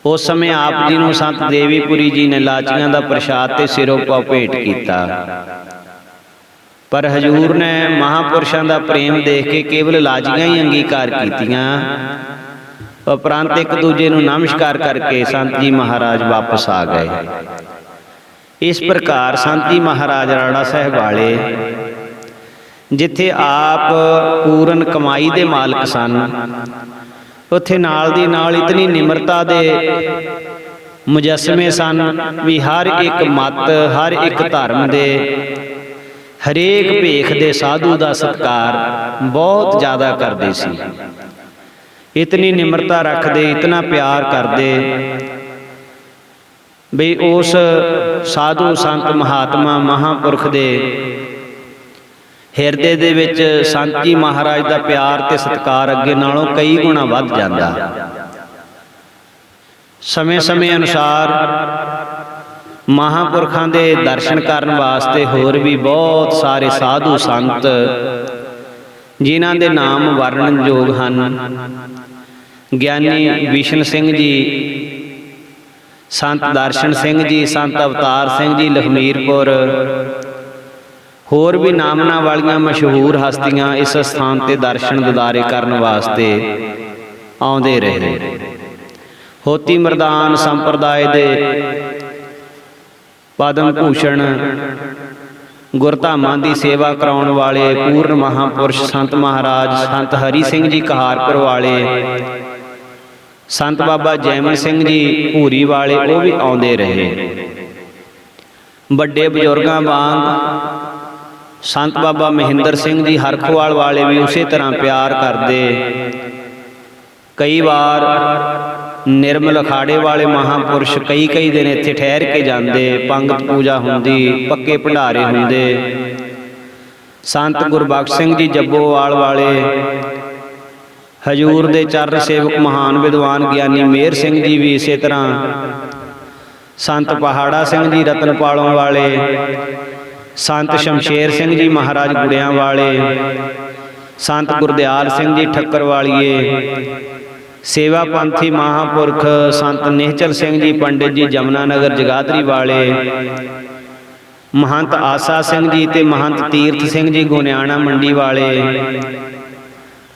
ਉਸ ਸਮੇਂ ਆਪ ਜੀ ਨੂੰ ਸੰਤ ਦੇਵੀਪੁਰੀ ਜੀ ਨੇ ਲਾਚੀਆਂ ਦਾ ਪ੍ਰਸ਼ਾਦ ਤੇ ਸਿਰੋਂ ਪਾਉ ਭੇਟ ਕੀਤਾ, ਪਰ ਹਜੂਰ ਨੇ ਮਹਾਂਪੁਰਸ਼ਾਂ ਦਾ ਪ੍ਰੇਮ ਦੇਖ ਕੇ ਕੇਵਲ ਲਾਜੀਆਂ ਹੀ ਅੰਗੀਕਾਰ ਕੀਤੀਆਂ। ਉਪਰੰਤ ਇੱਕ ਦੂਜੇ ਨੂੰ ਨਮਸਕਾਰ ਕਰਕੇ ਸੰਤ ਜੀ ਮਹਾਰਾਜ ਵਾਪਸ ਆ ਗਏ। ਇਸ ਪ੍ਰਕਾਰ ਸੰਤ ਜੀ ਮਹਾਰਾਜ ਰਾੜਾ ਸਾਹਿਬ ਵਾਲੇ, ਜਿੱਥੇ ਆਪ ਪੂਰਨ ਕਮਾਈ ਦੇ ਮਾਲਕ ਸਨ, ਉੱਥੇ ਨਾਲ ਦੀ ਨਾਲ ਇਤਨੀ ਨਿਮਰਤਾ ਦੇ ਮੁਜੱਸਮੇ ਸਨ ਵੀ ਹਰ ਇੱਕ ਮਤ, ਹਰ ਇੱਕ ਧਰਮ ਦੇ, ਹਰੇਕ ਭੇਖ ਦੇ ਸਾਧੂ ਦਾ ਸਤਿਕਾਰ ਬਹੁਤ ਜ਼ਿਆਦਾ ਕਰਦੇ ਸੀ। ਇਤਨੀ ਨਿਮਰਤਾ ਰੱਖਦੇ, ਇਤਨਾ ਪਿਆਰ ਕਰਦੇ ਬਈ ਉਸ ਸਾਧੂ ਸੰਤ ਮਹਾਤਮਾ ਮਹਾਂਪੁਰਖ ਦੇ ਹਿਰਦੇ ਦੇ ਵਿੱਚ ਸੰਤ ਜੀ ਮਹਾਰਾਜ ਦਾ ਪਿਆਰ ਤੇ ਸਤਿਕਾਰ ਅੱਗੇ ਨਾਲੋਂ ਕਈ ਗੁਣਾ ਵੱਧ ਜਾਂਦਾ। ਸਮੇਂ ਅਨੁਸਾਰ ਮਹਾਂਪੁਰਖਾਂ ਦੇ ਦਰਸ਼ਨ ਕਰਨ ਵਾਸਤੇ ਹੋਰ ਵੀ ਬਹੁਤ ਸਾਰੇ ਸਾਧੂ ਸੰਤ, ਜਿਨ੍ਹਾਂ ਦੇ ਨਾਮ ਵਰਣਨਯੋਗ ਹਨ। ਗਿਆਨੀ ਵਿਸ਼ਨ ਸਿੰਘ ਜੀ, ਸੰਤ ਦਰਸ਼ਨ ਸਿੰਘ ਜੀ, ਸੰਤ ਅਵਤਾਰ ਸਿੰਘ ਜੀ ਲਖਮੀਰਪੁਰ, ਹੋਰ ਵੀ ਨਾਮਨਾਂ ਵਾਲੀਆਂ ਮਸ਼ਹੂਰ ਹਸਤੀਆਂ ਇਸ ਸਥਾਨ ਤੇ ਦਰਸ਼ਨ ਦਿਦਾਰੇ ਕਰਨ ਵਾਸਤੇ ਆਉਂਦੇ ਰਹੇ। ਹੋਤੀ ਮਰਦਾਨ ਸੰਪਰਦਾਇ ਦੇ ਪਦਮ ਭੂਸ਼ਣ ਗੁਰਧਾਮਾਂ ਦੀ ਸੇਵਾ ਕਰਾਉਣ ਵਾਲੇ ਪੂਰਨ ਮਹਾਂਪੁਰਸ਼ ਸੰਤ ਮਹਾਰਾਜ ਸੰਤ ਹਰੀ ਸਿੰਘ ਜੀ ਕਹਾਰਪੁਰ ਵਾਲੇ, ਸੰਤ ਬਾਬਾ ਜੈਮਨ ਸਿੰਘ ਜੀ ਭੂਰੀ ਵਾਲੇ, ਉਹ ਵੀ ਆਉਂਦੇ ਰਹੇ। ਵੱਡੇ ਬਜ਼ੁਰਗਾਂ ਵਾਂਗ ਸੰਤ ਬਾਬਾ ਮਹਿੰਦਰ ਸਿੰਘ ਜੀ ਹਰਖਵਾਲ ਵਾਲੇ ਵੀ ਉਸੇ ਤਰ੍ਹਾਂ ਪਿਆਰ ਕਰਦੇ। ਕਈ ਵਾਰ ਨਿਰਮਲ ਅਖਾੜੇ ਵਾਲੇ ਮਹਾਂਪੁਰਸ਼ ਕਈ ਦਿਨ ਇੱਥੇ ਠਹਿਰ ਕੇ ਜਾਂਦੇ। ਪੰਗਤ ਪੂਜਾ ਹੁੰਦੀ, ਪੱਕੇ ਭੰਡਾਰੇ ਹੁੰਦੇ। ਸੰਤ ਗੁਰਬਖਸ਼ ਸਿੰਘ ਜੀ ਜੱਬੋਵਾਲ ਵਾਲੇ, ਹਜੂਰ ਦੇ ਚਰਨ ਸੇਵਕ ਮਹਾਨ ਵਿਦਵਾਨ ਗਿਆਨੀ ਮੇਹਰ ਸਿੰਘ ਜੀ ਵੀ ਇਸੇ ਤਰ੍ਹਾਂ, ਸੰਤ ਪਹਾੜਾ ਸਿੰਘ ਜੀ ਰਤਨਪਾਲੋਂ ਵਾਲੇ, ਸੰਤ ਸ਼ਮਸ਼ੇਰ ਸਿੰਘ ਜੀ ਮਹਾਰਾਜ ਗੁੜਿਆਂ ਵਾਲੇ, ਸੰਤ ਗੁਰਦਿਆਲ ਸਿੰਘ ਜੀ ਠੱਕਰ ਵਾਲੀਏ, ਸੇਵਾ ਪੰਥੀ ਮਹਾਂਪੁਰਖ ਸੰਤ ਨਿਹਚਲ ਸਿੰਘ ਜੀ ਪੰਡਿਤ ਜੀ ਜਮਨਾ ਨਗਰ ਜਗਾਦਰੀ ਵਾਲੇ, ਮਹੰਤ ਆਸਾ ਸਿੰਘ ਜੀ ਤੇ ਮਹੰਤ ਤੀਰਥ ਸਿੰਘ ਜੀ ਗੋਨਿਆਣਾ ਮੰਡੀ ਵਾਲੇ,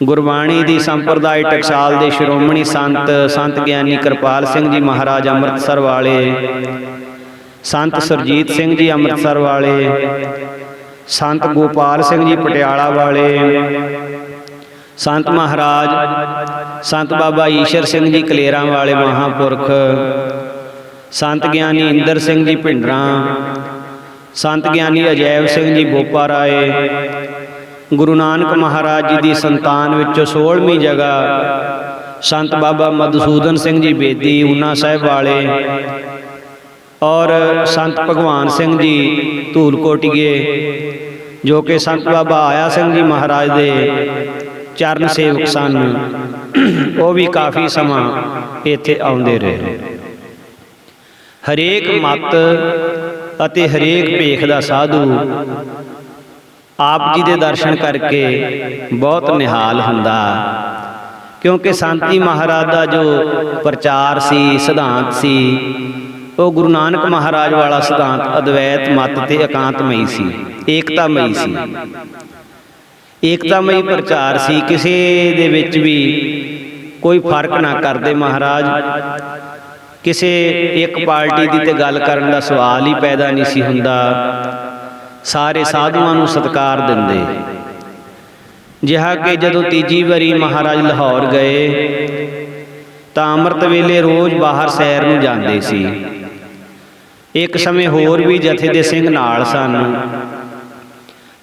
ਗੁਰਬਾਣੀ ਦੀ ਸੰਪਰਦਾਇ ਟਕਸਾਲ ਦੇ ਸ਼੍ਰੋਮਣੀ ਸੰਤ ਗਿਆਨੀ ਕਿਰਪਾਲ ਸਿੰਘ ਜੀ ਮਹਾਰਾਜ ਅੰਮ੍ਰਿਤਸਰ ਵਾਲੇ, ਸੰਤ ਸਰਜੀਤ ਸਿੰਘ ਜੀ ਅੰਮ੍ਰਿਤਸਰ ਵਾਲੇ, ਸੰਤ ਗੋਪਾਲ ਸਿੰਘ ਜੀ ਪਟਿਆਲਾ ਵਾਲੇ, ਸੰਤ ਮਹਾਰਾਜ ਸੰਤ ਬਾਬਾ ਈਸ਼ਰ ਸਿੰਘ ਜੀ ਕਲੇਰਾਂ ਵਾਲੇ ਮਹਾਂਪੁਰਖ, ਸੰਤ ਗਿਆਨੀ ਇੰਦਰ ਸਿੰਘ ਜੀ ਭਿੰਡਰਾਂ, ਸੰਤ ਗਿਆਨੀ ਅਜੈਬ ਸਿੰਘ ਜੀ ਬੋਪਾ ਰਾਏ, ਗੁਰੂ ਨਾਨਕ ਮਹਾਰਾਜ ਜੀ ਦੀ ਸੰਤਾਨ ਵਿੱਚੋਂ 16ਵੀਂ ਜਗ੍ਹਾ ਸੰਤ ਬਾਬਾ ਮਧੂਸੂਦਨ ਸਿੰਘ ਜੀ ਬੇਦੀ ਊਨਾ ਸਾਹਿਬ ਵਾਲੇ, ਔਰ ਸੰਤ ਭਗਵਾਨ ਸਿੰਘ ਜੀ ਧੂਲਕੋਟੀਏ, ਜੋ ਕਿ ਸੰਤ ਬਾਬਾ ਆਇਆ ਸਿੰਘ ਜੀ ਮਹਾਰਾਜ ਦੇ ਚਰਨ ਸੇਵਕ ਸਨ, ਉਹ ਵੀ ਕਾਫੀ ਸਮਾਂ ਇੱਥੇ ਆਉਂਦੇ ਰਹੇ। ਹਰੇਕ ਮਤ ਅਤੇ ਹਰੇਕ ਭੇਖ ਦਾ ਸਾਧੂ ਆਪ ਜੀ ਦੇ ਦਰਸ਼ਨ ਕਰਕੇ ਬਹੁਤ ਨਿਹਾਲ ਹੁੰਦਾ, ਕਿਉਂਕਿ ਸੰਤ ਜੀ ਮਹਾਰਾਜ ਦਾ ਜੋ ਪ੍ਰਚਾਰ ਸੀ, ਸਿਧਾਂਤ ਸੀ, ਉਹ ਗੁਰੂ ਨਾਨਕ ਮਹਾਰਾਜ ਵਾਲਾ ਸਿਧਾਂਤ ਅਦਵੈਤ ਮਤ ਤੇ ਇਕਾਂਤਮਈ ਸੀ, ਏਕਤਾਮਈ ਸੀ। ਏਕਤਾਮਈ ਪ੍ਰਚਾਰ ਸੀ, ਕਿਸੇ ਦੇ ਵਿੱਚ ਵੀ ਕੋਈ ਫਰਕ ਨਾ ਕਰਦੇ ਮਹਾਰਾਜ। ਕਿਸੇ ਇੱਕ ਪਾਰਟੀ ਦੀ ਤੇ ਗੱਲ ਕਰਨ ਦਾ ਸਵਾਲ ਹੀ ਪੈਦਾ ਨਹੀਂ ਸੀ ਹੁੰਦਾ। ਸਾਰੇ ਸਾਧੂਆਂ ਨੂੰ ਸਤਿਕਾਰ ਦਿੰਦੇ। ਜਿਹਾ ਕਿ ਜਦੋਂ ਤੀਜੀ ਵਾਰੀ ਮਹਾਰਾਜ ਲਾਹੌਰ ਗਏ ਤਾਂ ਅੰਮ੍ਰਿਤ ਵੇਲੇ ਰੋਜ਼ ਬਾਹਰ ਸੈਰ ਨੂੰ ਜਾਂਦੇ ਸੀ। ਇੱਕ ਸਮੇਂ ਹੋਰ ਵੀ ਜਥੇ ਦੇ ਸਿੰਘ ਨਾਲ ਸਨ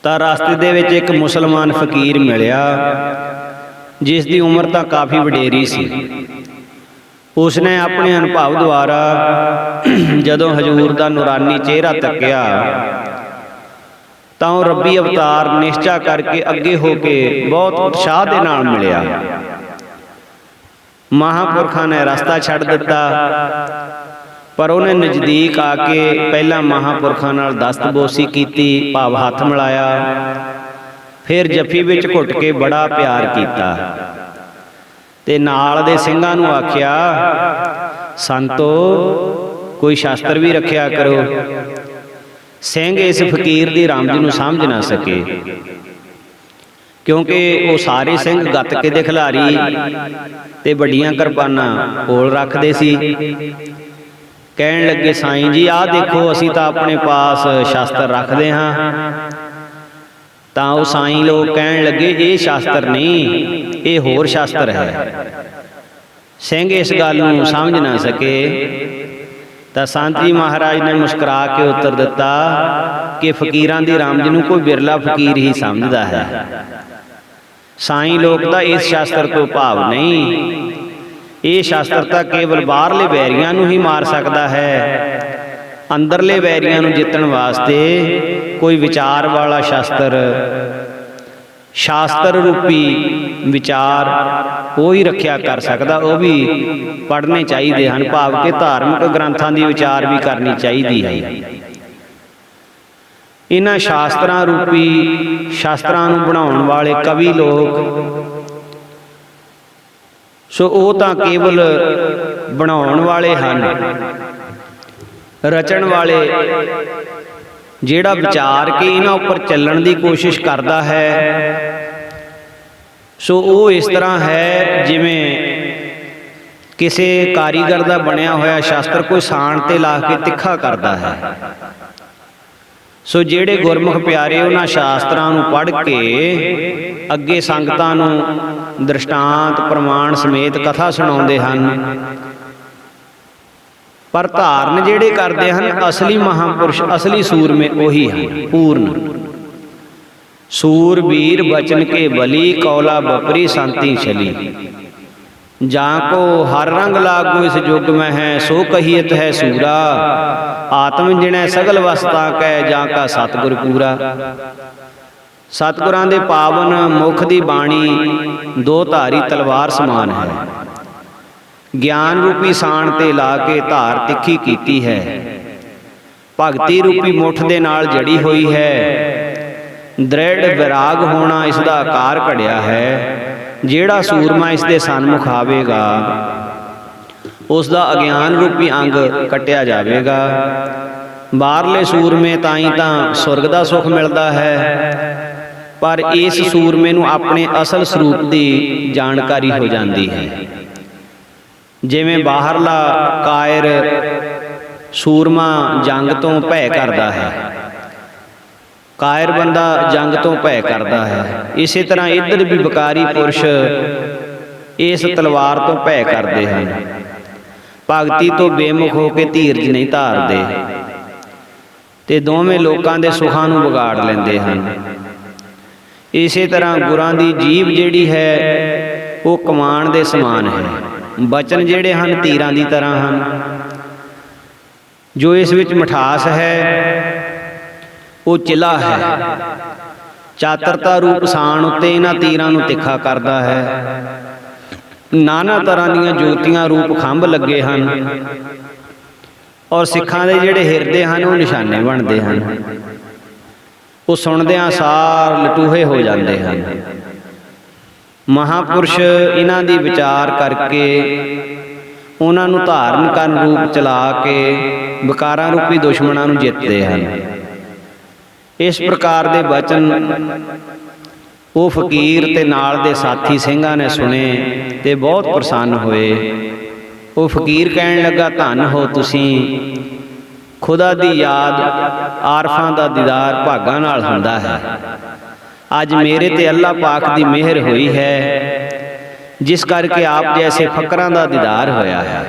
ਤਾਂ ਰਸਤੇ ਦੇ ਵਿੱਚ ਇੱਕ ਮੁਸਲਮਾਨ ਫਕੀਰ ਮਿਲਿਆ, ਜਿਸ ਦੀ ਉਮਰ ਤਾਂ ਕਾਫੀ ਵਡੇਰੀ ਸੀ। ਉਸਨੇ ਆਪਣੇ ਅਨੁਭਵ ਦੁਆਰਾ ਜਦੋਂ ਹਜ਼ੂਰ ਦਾ ਨੂਰਾਨੀ ਚਿਹਰਾ ਤੱਕਿਆ ਤਾਂ ਉਹ ਰੱਬੀ ਅਵਤਾਰ ਨਿਸ਼ਚਾ ਕਰਕੇ ਅੱਗੇ ਹੋ ਕੇ ਬਹੁਤ ਉਤਸ਼ਾਹ ਦੇ ਨਾਲ ਮਿਲਿਆ। ਮਹਾਂਪੁਰਖਾਂ ਨੇ ਰਸਤਾ ਛੱਡ ਦਿੱਤਾ, ਪਰ ਉਹਨੇ ਨਜ਼ਦੀਕ ਆ ਕੇ ਪਹਿਲਾਂ ਮਹਾਂਪੁਰਖਾਂ ਨਾਲ ਦਸਤਬੋਸੀ ਕੀਤੀ, ਭਾਵ ਹੱਥ ਮਿਲਾਇਆ, ਫਿਰ ਜੱਫੀ ਵਿੱਚ ਘੁੱਟ ਕੇ ਬੜਾ ਪਿਆਰ ਕੀਤਾ ਤੇ ਨਾਲ ਦੇ ਸਿੰਘਾਂ ਨੂੰ ਆਖਿਆ, ਸੰਤੋ ਕੋਈ ਸ਼ਾਸਤਰ ਵੀ ਰੱਖਿਆ ਕਰੋ। ਸਿੰਘ ਇਸ ਫਕੀਰ ਦੀ ਰਮਜ ਨੂੰ ਸਮਝ ਨਾ ਸਕੇ, ਕਿਉਂਕਿ ਉਹ ਸਾਰੇ ਸਿੰਘ ਗੱਤਕੇ ਦੇ ਖਿਡਾਰੀ ਤੇ ਵੱਡੀਆਂ ਕਿਰਪਾਨਾਂ ਕੋਲ ਰੱਖਦੇ ਸੀ। ਕਹਿਣ ਲੱਗੇ, ਸਾਈਂ ਜੀ ਆਹ ਦੇਖੋ, ਅਸੀਂ ਤਾਂ ਆਪਣੇ ਪਾਸ ਸ਼ਾਸਤਰ ਰੱਖਦੇ ਹਾਂ। ਤਾਂ ਉਹ ਸਾਈਂ ਲੋਕ ਕਹਿਣ ਲੱਗੇ, ਇਹ ਸ਼ਾਸਤਰ ਨਹੀਂ, ਇਹ ਹੋਰ ਸ਼ਾਸਤਰ ਹੈ। ਸਿੰਘ ਇਸ ਗੱਲ ਨੂੰ ਸਮਝ ਨਾ ਸਕੇ ਤਾਂ ਸੰਤ ਜੀ ਮਹਾਰਾਜ ਨੇ ਮੁਸਕਰਾ ਕੇ ਉੱਤਰ ਦਿੱਤਾ ਕਿ ਫਕੀਰਾਂ ਦੀ ਰਮਜ ਨੂੰ ਕੋਈ ਬਿਰਲਾ ਫਕੀਰ ਹੀ ਸਮਝਦਾ ਹੈ। ਸਾਈਂ ਲੋਕ ਤਾਂ ਇਸ ਸ਼ਾਸਤਰ ਤੋਂ ਭਾਵ ਨਹੀਂ, ਇਹ ਸ਼ਾਸਤਰ ਤਾਂ ਕੇਵਲ ਬਾਹਰਲੇ ਵੈਰੀਆਂ ਨੂੰ ਹੀ ਮਾਰ ਸਕਦਾ ਹੈ। ਅੰਦਰਲੇ ਵੈਰੀਆਂ ਨੂੰ ਜਿੱਤਣ ਵਾਸਤੇ ਕੋਈ ਵਿਚਾਰ ਵਾਲਾ ਸ਼ਾਸਤਰ, ਸ਼ਾਸਤਰ ਰੂਪੀ ਵਿਚਾਰ ਉਹ ਹੀ ਰੱਖਿਆ ਕਰ ਸਕਦਾ। ਉਹ ਵੀ ਪੜ੍ਹਨੇ ਚਾਹੀਦੇ ਹਨ, ਭਾਵ ਕਿ ਧਾਰਮਿਕ ਗ੍ਰੰਥਾਂ ਦੀ ਵਿਚਾਰ ਵੀ ਕਰਨੀ ਚਾਹੀਦੀ ਹੈ। ਇਹਨਾਂ ਸ਼ਾਸਤਰਾਂ ਰੂਪੀ ਸ਼ਾਸਤਰਾਂ ਨੂੰ ਬਣਾਉਣ ਵਾਲੇ ਕਵੀ ਲੋਕ, ਸੋ ਉਹ ਤਾਂ ਕੇਵਲ ਬਣਾਉਣ ਵਾਲੇ ਹਨ, ਰਚਣ ਵਾਲੇ ਜਿਹੜਾ ਵਿਚਾਰ ਕੇ ਇਹਨਾਂ ਉੱਪਰ ਚੱਲਣ ਦੀ ਕੋਸ਼ਿਸ਼ ਕਰਦਾ ਹੈ, ਸੋ ਉਹ ਇਸ ਤਰ੍ਹਾਂ ਹੈ ਜਿਵੇਂ ਕਿਸੇ ਕਾਰੀਗਰ ਦਾ ਬਣਿਆ ਹੋਇਆ ਸ਼ਾਸਤਰ ਕੋਈ ਸਾਣ ਤੇ ਲਾ ਕੇ ਤਿੱਖਾ ਕਰਦਾ ਹੈ। ਸੋ ਜਿਹੜੇ ਗੁਰਮੁਖ ਪਿਆਰੇ ਉਹਨਾਂ ਸ਼ਾਸਤਰਾਂ ਨੂੰ ਪੜ੍ਹ ਕੇ ਅੱਗੇ ਸੰਗਤਾਂ ਨੂੰ ਦ੍ਰਿਸ਼ਟਾਂਤ ਪ੍ਰਮਾਣ ਸਮੇਤ ਕਥਾ ਸੁਣਾਉਂਦੇ ਹਨ, ਪਰ ਧਾਰਨ ਜਿਹੜੇ ਕਰਦੇ ਹਨ ਅਸਲੀ ਮਹਾਂਪੁਰਸ਼, ਅਸਲੀ ਸੂਰਮੇ ਉਹੀ ਹਨ। ਪੂਰਨ ਸੂਰਬੀਰ ਬਚਨ ਕੇ ਬਲੀ, ਕੌਲਾ ਬਪਰੀ ਸੰਤੀ ਛਲੀ। ਜਾਂ ਕੋ ਹਰ ਰੰਗ लागू इस युग में है, सो कहियत है सूरा। आत्म जिणै सगल वसता कै, ਜਾਂ ਕਾ ਸਤਿਗੁਰ ਪੂਰਾ। ਸਤਿਗੁਰਾਂ ਦੇ ਪਾਵਨ ਮੁਖ ਦੀ ਬਾਣੀ ਦੋ ਧਾਰੀ ਤਲਵਾਰ ਸਮਾਨ ਹੈ। ਗਿਆਨ ਰੂਪੀ ਸਾਣ ਤੇ ਲਾ ਕੇ ਧਾਰ ਤਿੱਖੀ ਕੀਤੀ ਹੈ। ਭਗਤੀ ਰੂਪੀ ਮੁੱਠ ਦੇ ਨਾਲ ਜੜੀ ਹੋਈ ਹੈ। ਦ੍ਰਿੜ ਵਿਰਾਗ ਹੋਣਾ ਇਸ ਦਾ ਆਕਾਰ ਘੜਿਆ ਹੈ। ਜਿਹੜਾ ਸੂਰਮਾ ਇਸ ਦੇ ਸਨਮੁਖ ਆਵੇਗਾ ਉਸ ਦਾ ਅਗਿਆਨ ਰੂਪੀ ਅੰਗ ਕੱਟਿਆ ਜਾਵੇਗਾ। ਬਾਹਰਲੇ ਸੂਰਮੇ ਤਾਂ ਹੀ ਤਾਂ ਸੁਰਗ ਦਾ ਸੁੱਖ ਮਿਲਦਾ ਹੈ, ਪਰ ਇਸ ਸੂਰਮੇ ਨੂੰ ਆਪਣੇ ਅਸਲ ਸਰੂਪ ਦੀ ਜਾਣਕਾਰੀ ਹੋ ਜਾਂਦੀ ਹੈ। ਜਿਵੇਂ ਬਾਹਰਲਾ ਕਾਇਰ ਸੂਰਮਾ ਜੰਗ ਤੋਂ ਭੈ ਕਰਦਾ ਹੈ, ਕਾਇਰ ਬੰਦਾ ਜੰਗ ਤੋਂ ਭੈ ਕਰਦਾ ਹੈ, ਇਸੇ ਤਰ੍ਹਾਂ ਇੱਧਰ ਵੀ ਵਿਕਾਰੀ ਪੁਰਸ਼ ਇਸ ਤਲਵਾਰ ਤੋਂ ਭੈ ਕਰਦੇ ਹਨ। ਭਗਤੀ ਤੋਂ ਬੇਮੁਖ ਹੋ ਕੇ ਧੀਰਜ ਨਹੀਂ ਧਾਰਦੇ ਤੇ ਦੋਵੇਂ ਲੋਕਾਂ ਦੇ ਸੁੱਖਾਂ ਨੂੰ ਵਿਗਾੜ ਲੈਂਦੇ ਹਨ। ਇਸੇ ਤਰ੍ਹਾਂ ਗੁਰਾਂ ਦੀ ਜੀਭ ਜਿਹੜੀ ਹੈ ਉਹ ਕਮਾਨ ਦੇ ਸਮਾਨ ਹੈ। ਬਚਨ ਜਿਹੜੇ ਹਨ ਤੀਰਾਂ ਦੀ ਤਰ੍ਹਾਂ ਹਨ। ਜੋ ਇਸ ਵਿੱਚ ਮਿਠਾਸ ਹੈ ਉਹ ਚਿਲਾ ਹੈ। ਚਾਤਰਤਾ ਰੂਪ ਸਾਣ ਉੱਤੇ ਇਹਨਾਂ ਤੀਰਾਂ ਨੂੰ ਤਿੱਖਾ ਕਰਦਾ ਹੈ। ਨਾਨਾ ਤਰ੍ਹਾਂ ਦੀਆਂ ਜੋਤੀਆਂ ਰੂਪ ਖੰਭ ਲੱਗੇ ਹਨ ਔਰ ਸਿੱਖਾਂ ਦੇ ਜਿਹੜੇ ਹਿਰਦੇ ਹਨ ਉਹ ਨਿਸ਼ਾਨੇ ਬਣਦੇ ਹਨ। ਉਹ ਸੁਣਦਿਆਂ ਸਾਰ ਲਟੂਹੇ ਹੋ ਜਾਂਦੇ ਹਨ। ਮਹਾਂਪੁਰਸ਼ ਇਹਨਾਂ ਦੀ ਵਿਚਾਰ ਕਰਕੇ ਉਹਨਾਂ ਨੂੰ ਧਾਰਨ ਕਰਨ ਰੂਪ ਚਲਾ ਕੇ ਵਿਕਾਰਾਂ ਰੂਪੀ ਦੁਸ਼ਮਣਾਂ ਨੂੰ ਜਿੱਤਦੇ ਹਨ। ਇਸ ਪ੍ਰਕਾਰ ਦੇ ਬਚਨ ਉਹ ਫਕੀਰ ਤੇ ਨਾਲ ਦੇ ਸਾਥੀ ਸਿੰਘਾਂ ਨੇ ਸੁਣੇ ਤੇ ਬਹੁਤ ਪ੍ਰਸੰਨ ਹੋਏ। ਉਹ ਫਕੀਰ ਕਹਿਣ ਲੱਗਾ, ਧੰਨ ਹੋ ਤੁਸੀਂ, ਖੁਦਾ ਦੀ ਯਾਦ, ਆਰਫਾਂ ਦਾ ਦੀਦਾਰ ਭਾਗਾਂ ਨਾਲ ਹੁੰਦਾ ਹੈ। ਅੱਜ ਮੇਰੇ ਤੇ ਅੱਲਾਹ ਪਾਕ ਦੀ ਮਿਹਰ ਹੋਈ ਹੈ, ਜਿਸ ਕਰਕੇ ਆਪ ਜੈਸੇ ਫਕਰਾਂ ਦਾ ਦੀਦਾਰ ਹੋਇਆ ਹੈ।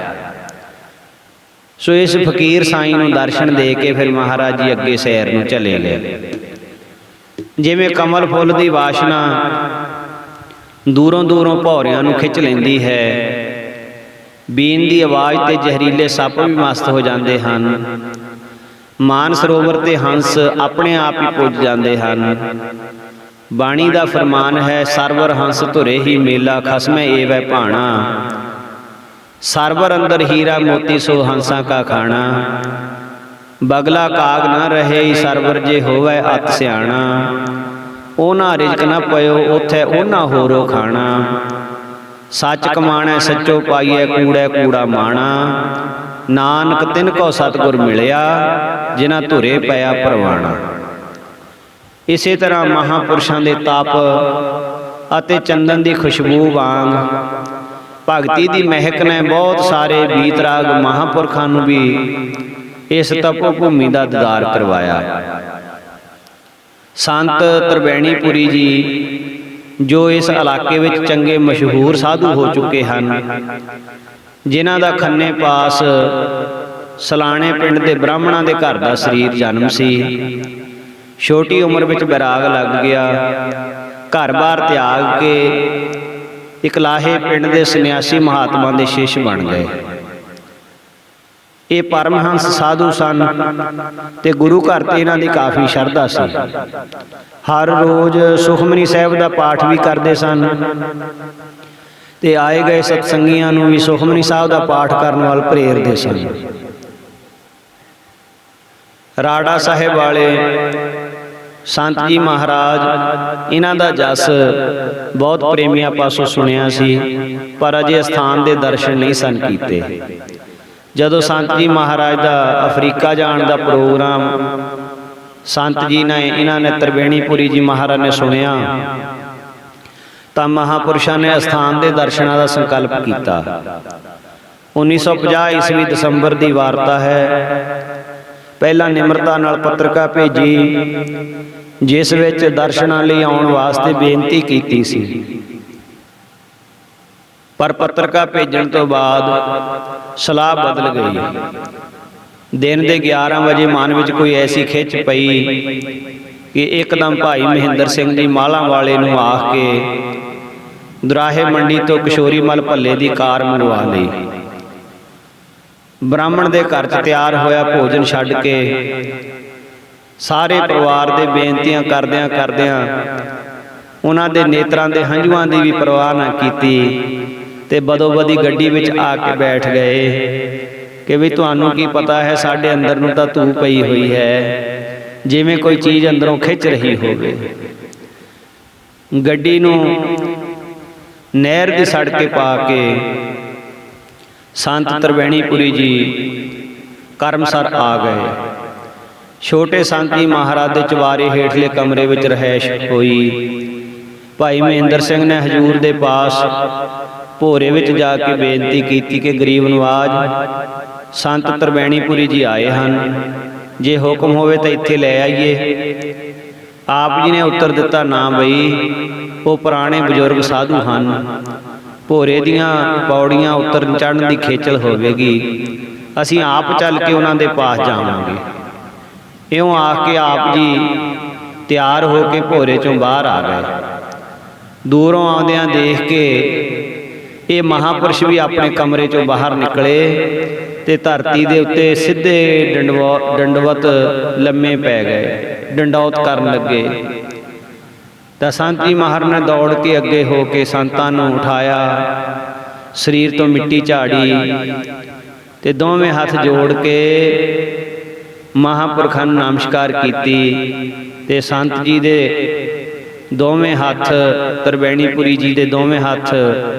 ਸੋ ਇਸ ਫਕੀਰ ਸਾਈਂ ਨੂੰ ਦਰਸ਼ਨ ਦੇ ਕੇ ਫਿਰ ਮਹਾਰਾਜ ਜੀ ਅੱਗੇ ਸੈਰ ਨੂੰ ਚਲੇ ਗਏ। ਜਿਵੇਂ ਕਮਲ ਫੁੱਲ ਦੀ ਵਾਸ਼ਨਾ ਦੂਰੋਂ ਦੂਰੋਂ ਭੌਰਿਆਂ ਨੂੰ ਖਿੱਚ ਲੈਂਦੀ ਹੈ, ਬੀਨ ਦੀ ਆਵਾਜ਼ ਤੇ ਜ਼ਹਿਰੀਲੇ ਸੱਪ ਵੀ ਮਸਤ ਹੋ ਜਾਂਦੇ ਹਨ। ਮਾਨ ਸਰੋਵਰ ਤੇ ਹੰਸ ਆਪਣੇ ਆਪ ਹੀ ਪੁੱਜ ਜਾਂਦੇ ਹਨ। ਬਾਣੀ ਦਾ ਫਰਮਾਨ ਹੈ, ਸਰਵਰ ਹੰਸ ਧੁਰੇ ਹੀ ਮੇਲਾ ਖਸਮੈ ਏਵੈ ਭਾਣਾ। ਸਰਵਰ ਅੰਦਰ ਹੀਰਾ ਮੋਤੀ ਸੋ ਹੰਸਾਂ ਕਾ ਖਾਣਾ। ਬਗਲਾ ਕਾਗ ਨਾ ਰਹੇ ਸਰਵਰ ਜੇ ਹੋਵੇ ਅਤ ਸਿਆਣਾ। ਉਹਨਾਂ ਰਿਜਕ ਨਾ ਪਇਓ ਉਥੇ ਉਹਨਾਂ ਹੋਰੋ ਖਾਣਾ। ਸੱਚ ਕਮਾਣੈ ਸੱਚੋ ਪਾਈਐ ਕੂੜੈ ਕੂੜਾ ਮਾਣਾ। ਨਾਨਕ ਤਿਨ ਕੋ ਸਤਿਗੁਰ ਮਿਲਿਆ ਜਿਨ੍ਹਾਂ ਧੁਰੇ ਪਿਆ ਪਰਵਾਣਾ। ਇਸੇ ਤਰ੍ਹਾਂ ਮਹਾਂਪੁਰਸ਼ਾਂ ਦੇ ਤਪ ਅਤੇ ਚੰਦਨ ਦੀ ਖੁਸ਼ਬੂ ਵਾਂਗ ਭਗਤੀ ਦੀ ਮਹਿਕ ਨੇ ਬਹੁਤ ਸਾਰੇ ਬੀਤਰਾਗ ਮਹਾਂਪੁਰਖਾਂ ਨੂੰ ਵੀ ਇਸ ਤਪੋ ਭੂਮੀ ਦਾ ਦੀਦਾਰ ਕਰਵਾਇਆ। ਸੰਤ ਤ੍ਰਿਵੈਣੀਪੁਰੀ ਜੀ ਜੋ ਇਸ ਇਲਾਕੇ ਵਿੱਚ ਚੰਗੇ ਮਸ਼ਹੂਰ ਸਾਧੂ ਹੋ ਚੁੱਕੇ ਹਨ, ਜਿਨ੍ਹਾਂ ਦਾ ਖੰਨੇ ਪਾਸ ਸਲਾਣੇ ਪਿੰਡ ਦੇ ਬ੍ਰਾਹਮਣਾਂ ਦੇ ਘਰ ਦਾ ਸਰੀਰ ਜਨਮ ਸੀ। ਛੋਟੀ ਉਮਰ ਵਿੱਚ ਬੈਰਾਗ ਲੱਗ ਗਿਆ। ਘਰ-ਬਾਰ ਤਿਆਗ ਕੇ ਇਕਲਾਹੇ ਪਿੰਡ ਦੇ ਸੰਨਿਆਸੀ ਮਹਾਤਮਾ ਦੇ ਸ਼ਿਸ਼ ਬਣ ਗਏ। ਇਹ ਪਰਮਹੰਸ ਸਾਧੂ ਸਨ ਤੇ ਗੁਰੂ ਘਰ ਤੇ ਇਹਨਾਂ ਦੀ ਕਾਫੀ ਸ਼ਰਧਾ ਸੀ। ਹਰ ਰੋਜ਼ ਸੁਖਮਨੀ ਸਾਹਿਬ ਦਾ ਪਾਠ ਵੀ ਕਰਦੇ ਸਨ ਤੇ ਆਏ ਗਏ ਸਤਸੰਗੀਆਂ ਨੂੰ ਵੀ ਸੁਖਮਨੀ ਸਾਹਿਬ ਦਾ ਪਾਠ ਕਰਨ ਵੱਲ ਪ੍ਰੇਰਦੇ ਸਨ। ਰਾੜਾ ਸਾਹਿਬ ਵਾਲੇ ਸੰਤ ਜੀ ਮਹਾਰਾਜ ਇਹਨਾਂ ਦਾ ਜਸ ਬਹੁਤ ਪ੍ਰੇਮੀਆਂ ਪਾਸੋਂ ਸੁਣਿਆ ਸੀ, ਪਰ ਅਜੇ ਸਥਾਨ ਦੇ ਦਰਸ਼ਨ ਨਹੀਂ ਸਨ ਕੀਤੇ। ਜਦੋਂ ਸੰਤ ਜੀ ਮਹਾਰਾਜ ਦਾ ਅਫਰੀਕਾ ਜਾਣ ਦਾ ਪ੍ਰੋਗਰਾਮ ਸੰਤ ਜੀ ਨੇ ਇਹਨਾਂ ਨੇ ਤ੍ਰਿਵੈਣੀਪੁਰੀ ਜੀ ਮਹਾਰਾਜ ਨੇ ਸੁਣਿਆ ਤਾਂ ਮਹਾਂਪੁਰਸ਼ਾਂ ਨੇ ਅਸਥਾਨ ਦੇ ਦਰਸ਼ਨਾਂ ਦਾ ਸੰਕਲਪ ਕੀਤਾ। 1950 ਈਸਵੀ ਦਸੰਬਰ ਦੀ ਵਾਰਤਾ ਹੈ। ਪਹਿਲਾਂ ਨਿਮਰਤਾ ਨਾਲ ਪੱਤਰਕਾ ਭੇਜੀ, ਜਿਸ ਵਿੱਚ ਦਰਸ਼ਨਾਂ ਲਈ ਆਉਣ ਵਾਸਤੇ ਬੇਨਤੀ ਕੀਤੀ ਸੀ, ਪਰ ਪੱਤਰਕਾ ਭੇਜਣ ਤੋਂ ਬਾਅਦ ਸਲਾਹ ਬਦਲ ਗਈ। ਦਿਨ ਦੇ 11 ਵਜੇ ਮਨ ਵਿੱਚ ਕੋਈ ਐਸੀ ਖਿੱਚ ਪਈ ਕਿ ਇੱਕਦਮ ਭਾਈ ਮਹਿੰਦਰ ਸਿੰਘ ਜੀ ਮਾਲਾਂ ਵਾਲੇ ਨੂੰ ਆਖ ਕੇ ਦੁਰਾਹੇ ਮੰਡੀ ਤੋਂ ਕਿਸ਼ੋਰੀ ਮਲ ਭੱਲੇ ਦੀ ਕਾਰ ਮੰਗਵਾ ਲਈ। ਬ੍ਰਾਹਮਣ ਦੇ ਘਰ 'ਚ ਤਿਆਰ ਹੋਇਆ ਭੋਜਨ ਛੱਡ ਕੇ ਸਾਰੇ ਪਰਿਵਾਰ ਦੇ ਬੇਨਤੀਆਂ ਕਰਦਿਆਂ ਕਰਦਿਆਂ ਉਹਨਾਂ ਦੇ ਨੇਤਰਾਂ ਦੇ ਹੰਝੂਆਂ ਦੀ ਵੀ ਪਰਵਾਹ ਨਾ ਕੀਤੀ ਤੇ ਬਦੋ-ਬਦੀ ਗੱਡੀ ਵਿੱਚ ਆ ਕੇ ਬੈਠ ਗਏ ਕਿ ਵੀ ਤੁਹਾਨੂੰ ਕੀ ਪਤਾ ਹੈ, ਸਾਡੇ ਅੰਦਰ ਨੂੰ ਤਾਂ ਧੂਹ ਪਈ ਹੋਈ ਹੈ, ਜਿਵੇਂ ਕੋਈ ਚੀਜ਼ ਅੰਦਰੋਂ ਖਿੱਚ ਰਹੀ ਹੋਵੇ। ਗੱਡੀ ਨੂੰ ਨਹਿਰ ਦੀ ਸੜਕੇ ਪਾ ਕੇ ਸੰਤ ਤ੍ਰਿਵੈਣੀਪੁਰੀ ਜੀ ਕਰਮਸਰ ਆ ਗਏ। ਛੋਟੇ ਸੰਤ ਜੀ ਮਹਾਰਾਜ ਦੇ ਚੁਬਾਰੇ ਹੇਠਲੇ ਕਮਰੇ ਵਿੱਚ ਰਹਿائش ਹੋਈ। ਭਾਈ ਮਹਿੰਦਰ ਸਿੰਘ ਨੇ ਹਜ਼ੂਰ ਦੇ ਪਾਸ ਭੋਰੇ ਵਿੱਚ ਜਾ ਕੇ ਬੇਨਤੀ ਕੀਤੀ ਕਿ ਗਰੀਬ ਨਵਾਜ ਸੰਤ ਤ੍ਰਿਵੈਣੀਪੁਰੀ ਜੀ ਆਏ ਹਨ, ਜੇ ਹੁਕਮ ਹੋਵੇ ਤਾਂ ਇੱਥੇ ਲੈ ਆਈਏ। ਆਪ ਜੀ ਨੇ ਉੱਤਰ ਦਿੱਤਾ, ਨਾ ਬਈ, ਉਹ ਪੁਰਾਣੇ ਬਜ਼ੁਰਗ ਸਾਧੂ ਹਨ, ਭੋਰੇ ਦੀਆਂ ਪੌੜੀਆਂ ਉਤਰਨ ਚੜ੍ਹਨ ਦੀ ਖੇਚਲ ਹੋਵੇਗੀ, ਅਸੀਂ ਆਪ ਚੱਲ ਕੇ ਉਹਨਾਂ ਦੇ ਪਾਸ ਜਾਵਾਂਗੇ। ਇਉਂ ਆਖ ਕੇ ਆਪ ਜੀ ਤਿਆਰ ਹੋ ਕੇ ਭੋਰੇ ਚੋਂ ਬਾਹਰ ਆ ਗਏ। ਦੂਰੋਂ ਆਉਂਦਿਆਂ ਦੇਖ ਕੇ ਇਹ ਮਹਾਂਪੁਰਸ਼ ਵੀ ਆਪਣੇ ਕਮਰੇ ਚੋਂ ਬਾਹਰ ਨਿਕਲੇ ਤੇ ਧਰਤੀ ਦੇ ਉੱਤੇ ਸਿੱਧੇ ਡੰਡਵਤ ਲੰਮੇ ਪੈ ਗਏ, ਡੰਡੌਤ ਕਰਨ ਲੱਗੇ। ਤਾਂ ਸੰਤ ਜੀ ਮਹਾਰਾਜ ਨੇ ਦੌੜ ਕੇ ਅੱਗੇ ਹੋ ਕੇ ਸੰਤਾਂ ਨੂੰ ਉਠਾਇਆ, ਸਰੀਰ ਤੋਂ ਮਿੱਟੀ ਝਾੜੀ ਤੇ ਦੋਵੇਂ ਹੱਥ ਜੋੜ ਕੇ ਮਹਾਂਪੁਰਖਾਂ ਨੂੰ ਨਮਸਕਾਰ ਕੀਤੀ ਤੇ ਸੰਤ ਜੀ ਦੇ ਦੋਵੇਂ ਹੱਥ, ਤ੍ਰਿਵੈਣੀਪੁਰੀ ਜੀ ਦੇ ਦੋਵੇਂ ਹੱਥ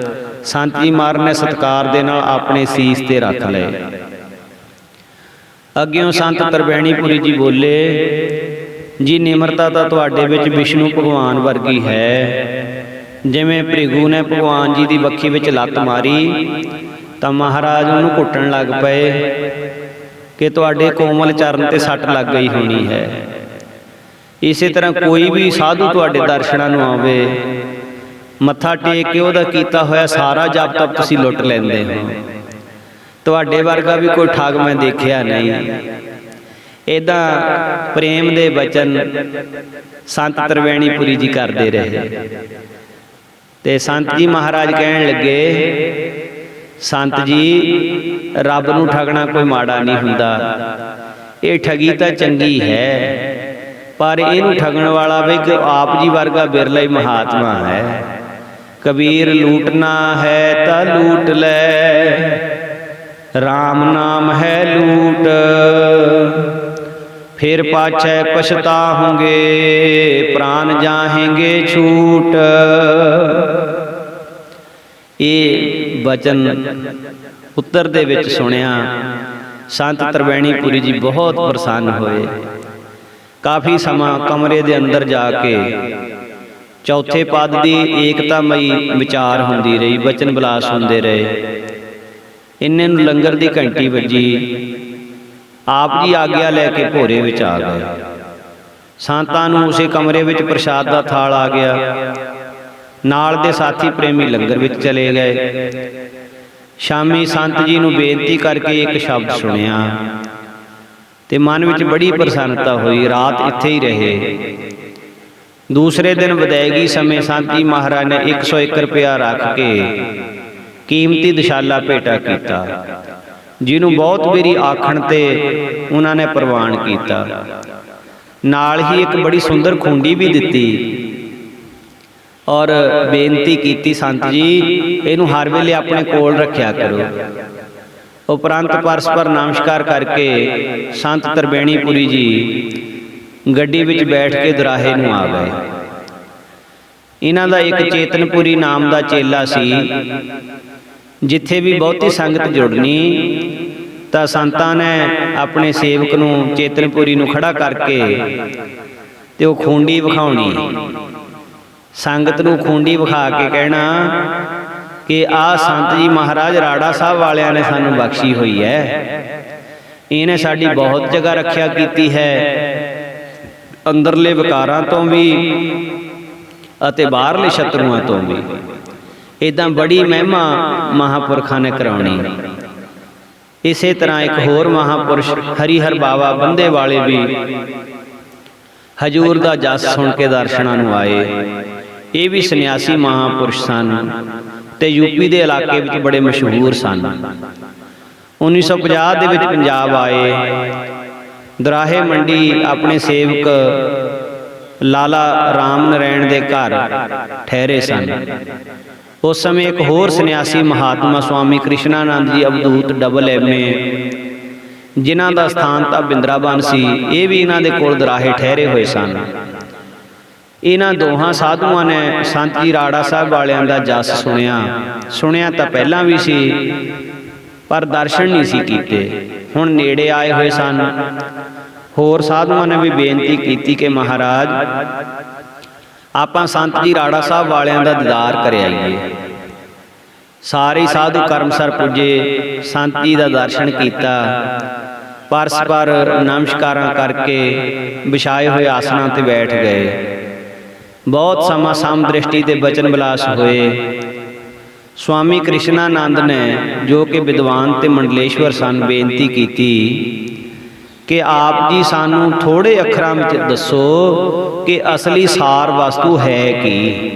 ਸੰਤ ਜੀ ਮਹਾਰਾਜ ਨੇ ਸਤਿਕਾਰ ਦੇ ਨਾਲ ਆਪਣੇ ਸੀਸ ਤੇ ਰੱਖ ਲਏ। ਅੱਗਿਓਂ ਸੰਤ ਤ੍ਰਿਵੈਣੀਪੁਰੀ ਜੀ ਬੋਲੇ, ਜੀ ਨਿਮਰਤਾ ਤਾਂ ਤੁਹਾਡੇ ਵਿੱਚ ਵਿਸ਼ਨੂੰ ਭਗਵਾਨ ਵਰਗੀ ਹੈ। ਜਿਵੇਂ ਭ੍ਰਿਗੂ ਨੇ ਭਗਵਾਨ ਜੀ ਦੀ ਵੱਖੀ ਵਿੱਚ ਲੱਤ ਮਾਰੀ ਤਾਂ ਮਹਾਰਾਜ ਉਹਨੂੰ ਘੁੱਟਣ ਲੱਗ ਪਏ। ਕਿ ਤੁਹਾਡੇ ਕੋਮਲ ਚਰਨ ਤੇ ਸੱਟ ਲੱਗ ਗਈ ਹੋਣੀ ਹੈ। ਇਸੇ ਤਰ੍ਹਾਂ ਕੋਈ ਵੀ ਸਾਧੂ ਤੁਹਾਡੇ ਦਰਸ਼ਨਾਂ ਨੂੰ ਆਵੇ, ਮੱਥਾ ਟੇਕ ਕੇ ਉਹਦਾ ਕੀਤਾ ਹੋਇਆ ਸਾਰਾ ਜਪ ਤਪ ਤੁਸੀਂ ਲੁੱਟ ਲੈਂਦੇ ਹੋ। ਤੁਹਾਡੇ ਵਰਗਾ ਵੀ ਕੋਈ ਠੱਗ ਮੈਂ ਦੇਖਿਆ ਨਹੀਂ। ਇੱਦਾਂ ਪ੍ਰੇਮ ਦੇ ਬਚਨ ਸੰਤ ਤ੍ਰਿਵੇਣੀਪੁਰੀ ਜੀ ਕਰਦੇ ਰਹੇ। ਤੇ ਸੰਤ ਜੀ ਮਹਾਰਾਜ ਕਹਿਣ ਲੱਗੇ, ਸੰਤ ਜੀ ਰੱਬ ਨੂੰ ਠੱਗਣਾ ਕੋਈ ਮਾੜਾ ਨਹੀਂ ਹੁੰਦਾ, ਇਹ ਠੱਗੀ ਤਾਂ ਚੰਗੀ ਹੈ, ਪਰ ਇਹਨੂੰ ਠੱਗਣ ਵਾਲਾ ਵੀ ਆਪ ਜੀ ਵਰਗਾ ਬਿਰਲਾ ਹੀ ਮਹਾਤਮਾ ਹੈ। ਕਬੀਰ ਲੂਟਣਾ ਹੈ ਤਾਂ ਲੂਟ ਲੈ, ਰਾਮ ਨਾਮ ਹੈ ਲੂਟ, ਫਿਰ ਪਾਛੈ ਪਛਤਾਹੋਂਗੇ, ਪ੍ਰਾਨ ਜਾਹੇਂਗੇ ਛੂਟ। ਇਹ ਬਚਨ ਉੱਤਰ ਦੇ ਵਿੱਚ ਸੁਣਿਆ ਸੰਤ ਤ੍ਰਿਵੇਣੀਪੁਰੀ ਜੀ ਬਹੁਤ ਪ੍ਰਸੰਨ ਹੋਏ। ਕਾਫੀ ਸਮਾਂ ਕਮਰੇ ਦੇ ਅੰਦਰ ਜਾ ਕੇ ਚੌਥੇ ਪਦ ਦੀ ਏਕਤਾਮਈ ਵਿਚਾਰ ਹੁੰਦੀ ਰਹੀ, ਬਚਨ ਵਿਲਾਸ ਹੁੰਦੇ ਰਹੇ। ਇੰਨੇ ਨੂੰ ਲੰਗਰ ਦੀ ਘੰਟੀ ਵੱਜੀ। ਆਪ ਜੀ ਆਗਿਆ ਲੈ ਕੇ ਭੋਰੇ ਵਿੱਚ ਆ ਗਏ। ਸੰਤਾਂ ਨੂੰ ਉਸੇ ਕਮਰੇ ਵਿੱਚ ਪ੍ਰਸ਼ਾਦ ਦਾ ਥਾਲ ਆ ਗਿਆ। ਨਾਲ ਦੇ ਸਾਥੀ ਪ੍ਰੇਮੀ ਲੰਗਰ ਵਿੱਚ ਚਲੇ ਗਏ। ਸ਼ਾਮੀ ਸੰਤ ਜੀ ਨੂੰ ਬੇਨਤੀ ਕਰਕੇ ਇੱਕ ਸ਼ਬਦ ਸੁਣਿਆ ਤੇ ਮਨ ਵਿੱਚ ਬੜੀ ਪ੍ਰਸੰਨਤਾ ਹੋਈ। ਰਾਤ ਇੱਥੇ ਹੀ ਰਹੇ। ਦੂਸਰੇ ਦਿਨ ਵਿਦਾਇਗੀ ਸਮੇਂ ਸੰਤ ਜੀ ਮਹਾਰਾਜ ਨੇ 101 ਰੁਪਇਆ ਰੱਖ ਕੇ ਕੀਮਤੀ ਦਸ਼ਾਲਾ ਭੇਟਾ ਕੀਤਾ, ਜਿਹਨੂੰ ਬਹੁਤ ਮੇਰੀ ਆਖਣ ਤੇ ਉਹਨਾਂ ਨੇ ਪ੍ਰਵਾਨ ਕੀਤਾ। ਨਾਲ ਹੀ ਇੱਕ ਬੜੀ ਸੁੰਦਰ ਖੁੰਡੀ ਵੀ ਦਿੱਤੀ ਔਰ ਬੇਨਤੀ ਕੀਤੀ, ਸੰਤ ਜੀ ਇਹਨੂੰ ਹਰ ਵੇਲੇ ਆਪਣੇ ਕੋਲ ਰੱਖਿਆ ਕਰੋ। ਉਪਰੰਤ ਪਰਸਪਰ ਨਮਸਕਾਰ ਕਰਕੇ ਸੰਤ ਤ੍ਰਿਵੇਣੀਪੁਰੀ ਜੀ ਗੱਡੀ ਵਿੱਚ ਬੈਠ ਕੇ ਦਰਾਹੇ ਨੂੰ ਆ ਗਏ। ਇਹਨਾਂ ਦਾ ਇੱਕ ਚੇਤਨਪੁਰੀ ਨਾਮ ਦਾ ਚੇਲਾ ਸੀ। ਜਿੱਥੇ ਵੀ ਬਹੁਤੀ ਸੰਗਤ ਜੁੜਨੀ ਤਾਂ ਸੰਤਾਂ ਨੇ ਆਪਣੇ ਸੇਵਕ ਨੂੰ ਚੇਤਨਪੁਰੀ ਨੂੰ ਖੜਾ ਕਰਕੇ ਤੇ ਉਹ ਖੂੰਡੀ ਵਿਖਾਉਣੀ। ਸੰਗਤ ਨੂੰ ਖੂੰਡੀ ਵਿਖਾ ਕੇ ਕਹਿਣਾ ਕਿ ਆਹ ਸੰਤ ਜੀ ਮਹਾਰਾਜ ਰਾੜਾ ਸਾਹਿਬ ਵਾਲਿਆਂ ਨੇ ਸਾਨੂੰ ਬਖਸ਼ੀ ਹੋਈ ਹੈ। ਇਹਨੇ ਸਾਡੀ ਬਹੁਤ ਜਗ੍ਹਾ ਰੱਖਿਆ ਕੀਤੀ ਹੈ, ਅੰਦਰਲੇ ਵਿਕਾਰਾਂ ਤੋਂ ਵੀ ਅਤੇ ਬਾਹਰਲੇ ਸ਼ਤਰੂਆਂ ਤੋਂ ਵੀ। ਇੱਦਾਂ ਬੜੀ ਮਹਿਮਾ ਮਹਾਂਪੁਰਖਾਂ ਨੇ ਕਰਾਉਣੀ। ਇਸੇ ਤਰ੍ਹਾਂ ਇੱਕ ਹੋਰ ਮਹਾਂਪੁਰਸ਼ ਹਰੀਹਰ ਬਾਵਾ ਬੰਦੇ ਵਾਲੇ ਵੀ ਹਜੂਰ ਦਾ ਜਸ ਸੁਣ ਕੇ ਦਰਸ਼ਨਾਂ ਨੂੰ ਆਏ। ਇਹ ਵੀ ਸੰਨਿਆਸੀ ਮਹਾਂਪੁਰਸ਼ ਸਨ ਤੇ ਯੂਪੀ ਦੇ ਇਲਾਕੇ ਵਿੱਚ ਬੜੇ ਮਸ਼ਹੂਰ ਸਨ। 1950 ਦੇ ਵਿੱਚ ਪੰਜਾਬ ਆਏ। ਦਰਾਹੇ ਮੰਡੀ ਆਪਣੇ ਸੇਵਕ ਲਾਲਾ ਰਾਮ ਨਰੈਣ ਦੇ ਘਰ ਠਹਿਰੇ ਸਨ। ਉਸ ਸਮੇਂ ਇੱਕ ਹੋਰ ਸੰਨਿਆਸੀ ਮਹਾਤਮਾ ਸਵਾਮੀ ਕ੍ਰਿਸ਼ਨਾਨੰਦ ਜੀ ਅਵਧੂਤ ਡਬਲ MA, ਜਿਨ੍ਹਾਂ ਦਾ ਸਥਾਨ ਤਾਂ ਬਿੰਦਰਾਬਨ ਸੀ, ਇਹ ਵੀ ਇਹਨਾਂ ਦੇ ਕੋਲ ਦਰਾਹੇ ਠਹਿਰੇ ਹੋਏ ਸਨ। ਇਹਨਾਂ ਦੋਹਾਂ ਸਾਧੂਆਂ ਨੇ ਸੰਤ ਜੀ ਰਾੜਾ ਸਾਹਿਬ ਵਾਲਿਆਂ ਦਾ ਜਸ ਸੁਣਿਆ ਤਾਂ ਪਹਿਲਾਂ ਵੀ ਸੀ, ਪਰ ਦਰਸ਼ਨ ਨਹੀਂ ਸੀ ਕੀਤੇ। ਹੁਣ ਨੇੜੇ ਆਏ ਹੋਏ ਸਨ। ਹੋਰ ਸਾਧੂਆਂ ਨੇ ਵੀ ਬੇਨਤੀ ਕੀਤੀ ਕਿ ਮਹਾਰਾਜ ਆਪਾਂ ਸੰਤ ਜੀ ਰਾੜਾ ਸਾਹਿਬ ਵਾਲਿਆਂ ਦਾ ਦੀਦਾਰ ਕਰ ਆਈਏ। ਸਾਰੇ ਸਾਧੂ ਕਰਮਸਰ ਪੁੱਜੇ, ਸੰਤ ਜੀ ਦਾ ਦਰਸ਼ਨ ਕੀਤਾ, ਪਰਸਪਰ ਨਮਸਕਾਰਾਂ ਕਰਕੇ ਵਿਛਾਏ ਹੋਏ ਆਸਣਾਂ ਤੇ ਬੈਠ ਗਏ। ਬਹੁਤ ਸਮਾਂ ਸਮਦ੍ਰਿਸ਼ਟੀ ਦੇ ਬਚਨ ਵਿਲਾਸ ਹੋਏ। ਸਵਾਮੀ ਕ੍ਰਿਸ਼ਨਾਨੰਦ ਨੇ, ਜੋ ਕਿ ਵਿਦਵਾਨ ਤੇ ਮੰਡਲੇਸ਼ਵਰ ਸਨ, ਬੇਨਤੀ ਕੀਤੀ ਕਿ ਆਪ ਜੀ ਸਾਨੂੰ ਥੋੜੇ ਅੱਖਰਾਂ ਵਿੱਚ ਦੱਸੋ ਕਿ ਅਸਲੀ ਸਾਰ ਵਸਤੂ ਹੈ ਕੀ।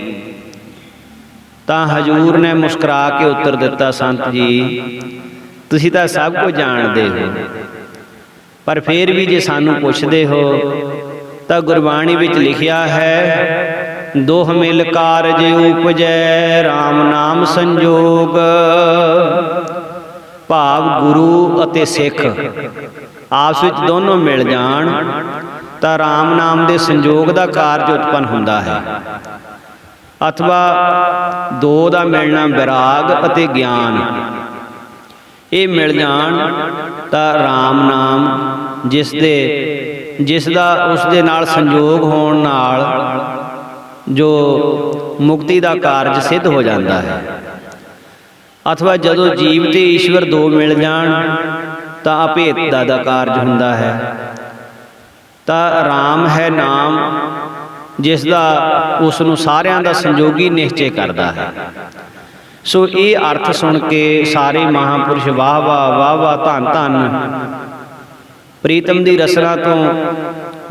ਤਾਂ ਹਜੂਰ ਨੇ ਮੁਸਕਰਾ ਕੇ ਉੱਤਰ ਦਿੱਤਾ, ਸੰਤ ਜੀ ਤੁਸੀਂ ਤਾਂ ਸਭ ਕੁਝ ਜਾਣਦੇ ਹੋ, ਪਰ ਫਿਰ ਵੀ ਜੇ ਸਾਨੂੰ ਪੁੱਛਦੇ ਹੋ ਤਾਂ ਗੁਰਬਾਣੀ ਵਿੱਚ ਲਿਖਿਆ ਹੈ, ਦੋਹ ਮਿਲ ਕਾਰਜ ਉਪਜੈ RAM ਨਾਮ ਸੰਜੋਗ। ਭਾਵ ਗੁਰੂ ਅਤੇ ਸਿੱਖ ਆਪਸ ਵਿੱਚ ਦੋਨੋਂ ਮਿਲ ਜਾਣ ਤਾਂ RAM ਨਾਮ ਦੇ ਸੰਜੋਗ ਦਾ ਕਾਰਜ ਉਤਪੰਨ ਹੁੰਦਾ ਹੈ। ਅਥਵਾ ਦੋ ਦਾ ਮਿਲਣਾ ਵਿਰਾਗ ਅਤੇ ਗਿਆਨ, ਇਹ ਮਿਲ ਜਾਣ ਤਾਂ RAM ਨਾਮ ਜਿਸ ਦਾ ਉਸ ਦੇ ਨਾਲ ਸੰਜੋਗ ਹੋਣ ਨਾਲ ਜੋ ਮੁਕਤੀ ਦਾ ਕਾਰਜ ਸਿੱਧ ਹੋ ਜਾਂਦਾ ਹੈ। ਅਥਵਾ ਜਦੋਂ ਜੀਵ ਤੇ ਈਸ਼ਵਰ ਦੋ ਮਿਲ ਜਾਣ ਤਾਂ ਅਭੇਦਤਾ ਦਾ ਕਾਰਜ ਹੁੰਦਾ ਹੈ। ਤਾਂ ਰਾਮ ਹੈ ਨਾਮ ਜਿਸ ਦਾ ਉਸ ਨੂੰ ਸਾਰਿਆਂ ਦਾ ਸੰਜੋਗੀ ਨਿਸ਼ਚੈ ਕਰਦਾ ਹੈ। ਸੋ ਇਹ ਅਰਥ ਸੁਣ ਕੇ ਸਾਰੇ ਮਹਾਂਪੁਰਸ਼ ਵਾਹ ਵਾਹ ਵਾਹ ਵਾਹ ਧੰਨ ਧੰਨ। ਪ੍ਰੀਤਮ ਦੀ ਰਸਨਾ ਤੋਂ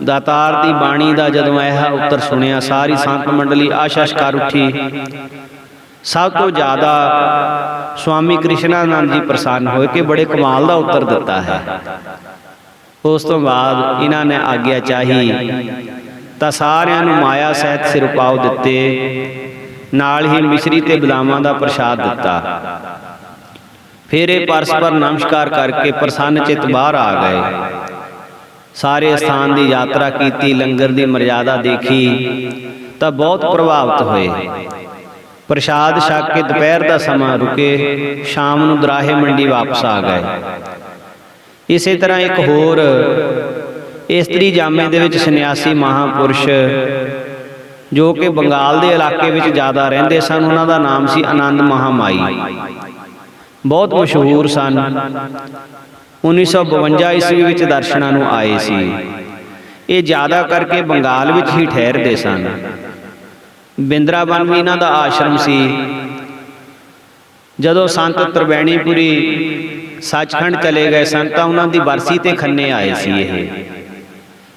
ਦਾਤਾਰ ਦੀ ਬਾਣੀ ਦਾ ਜਦੋਂ ਇਹ ਉੱਤਰ ਸੁਣਿਆ, ਸਾਰੀ ਸੰਤ ਮੰਡਲੀ ਆਸ਼ਾਸ਼ ਕਰ ਉੱਠੀ। ਸਭ ਤੋਂ ਜ਼ਿਆਦਾ ਸਵਾਮੀ ਕ੍ਰਿਸ਼ਨਾਨੰਦ ਜੀ ਪ੍ਰਸੰਨ ਹੋਏ ਕਿ ਬੜੇ ਕਮਾਲ ਦਾ ਉੱਤਰ ਦਿੱਤਾ ਹੈ। ਉਸ ਤੋਂ ਬਾਅਦ ਇਹਨਾਂ ਨੇ ਆਗਿਆ ਚਾਹੀ ਤਾਂ ਸਾਰਿਆਂ ਨੂੰ ਮਾਇਆ ਸਹਿਤ ਸਿਰਪਾਉ ਦਿੱਤੇ, ਨਾਲ ਹੀ ਮਿਸ਼ਰੀ ਤੇ ਬਦਾਮਾਂ ਦਾ ਪ੍ਰਸ਼ਾਦ ਦਿੱਤਾ। ਫਿਰ ਇਹ ਪਰਸਪਰ ਨਮਸਕਾਰ ਕਰਕੇ ਪ੍ਰਸੰਨ ਚਿੱਤ ਬਾਹਰ ਆ ਗਏ। ਸਾਰੇ ਸਥਾਨ ਦੀ ਯਾਤਰਾ ਕੀਤੀ, ਲੰਗਰ ਦੀ ਮਰਜ਼ਾਦਾ ਦੇਖੀ ਤਾਂ ਬਹੁਤ ਪ੍ਰਭਾਵਿਤ ਹੋਏ। ਪ੍ਰਸ਼ਾਦ ਛਕ ਕੇ ਦੁਪਹਿਰ ਦਾ ਸਮਾਂ ਰੁਕੇ, ਸ਼ਾਮ ਨੂੰ ਦਰਾਹੇ ਮੰਡੀ ਵਾਪਸ ਆ ਗਏ। ਇਸੇ ਤਰ੍ਹਾਂ ਇੱਕ ਹੋਰ ਇਸਤਰੀ ਜਾਮੇ ਦੇ ਵਿੱਚ ਸੰਨਿਆਸੀ ਮਹਾਂਪੁਰਸ਼ ਜੋ ਕਿ ਬੰਗਾਲ ਦੇ ਇਲਾਕੇ ਵਿੱਚ ਜ਼ਿਆਦਾ ਰਹਿੰਦੇ ਸਨ, ਉਹਨਾਂ ਦਾ ਨਾਮ ਸੀ ਆਨੰਦ ਮਹਾਮਾਈ। ਬਹੁਤ ਮਸ਼ਹੂਰ ਸਨ। 1952 ਈਸਵੀ ਵਿੱਚ ਦਰਸ਼ਨਾਂ ਨੂੰ ਆਏ ਸੀ। ਇਹ ਜ਼ਿਆਦਾ ਕਰਕੇ ਬੰਗਾਲ ਵਿੱਚ ਹੀ ਠਹਿਰਦੇ ਸਨ। ਬਿੰਦਰਾਵਨ ਵੀ ਇਹਨਾਂ ਦਾ ਆਸ਼ਰਮ ਸੀ। ਜਦੋਂ ਸੰਤ ਤ੍ਰਿਵੈਣੀਪੁਰੀ ਸੱਚਖੰਡ ਚਲੇ ਗਏ ਸਨ ਤਾਂ ਉਹਨਾਂ ਦੀ ਬਰਸੀ ਤੇ ਖੰਨੇ ਆਏ ਸੀ। ਇਹ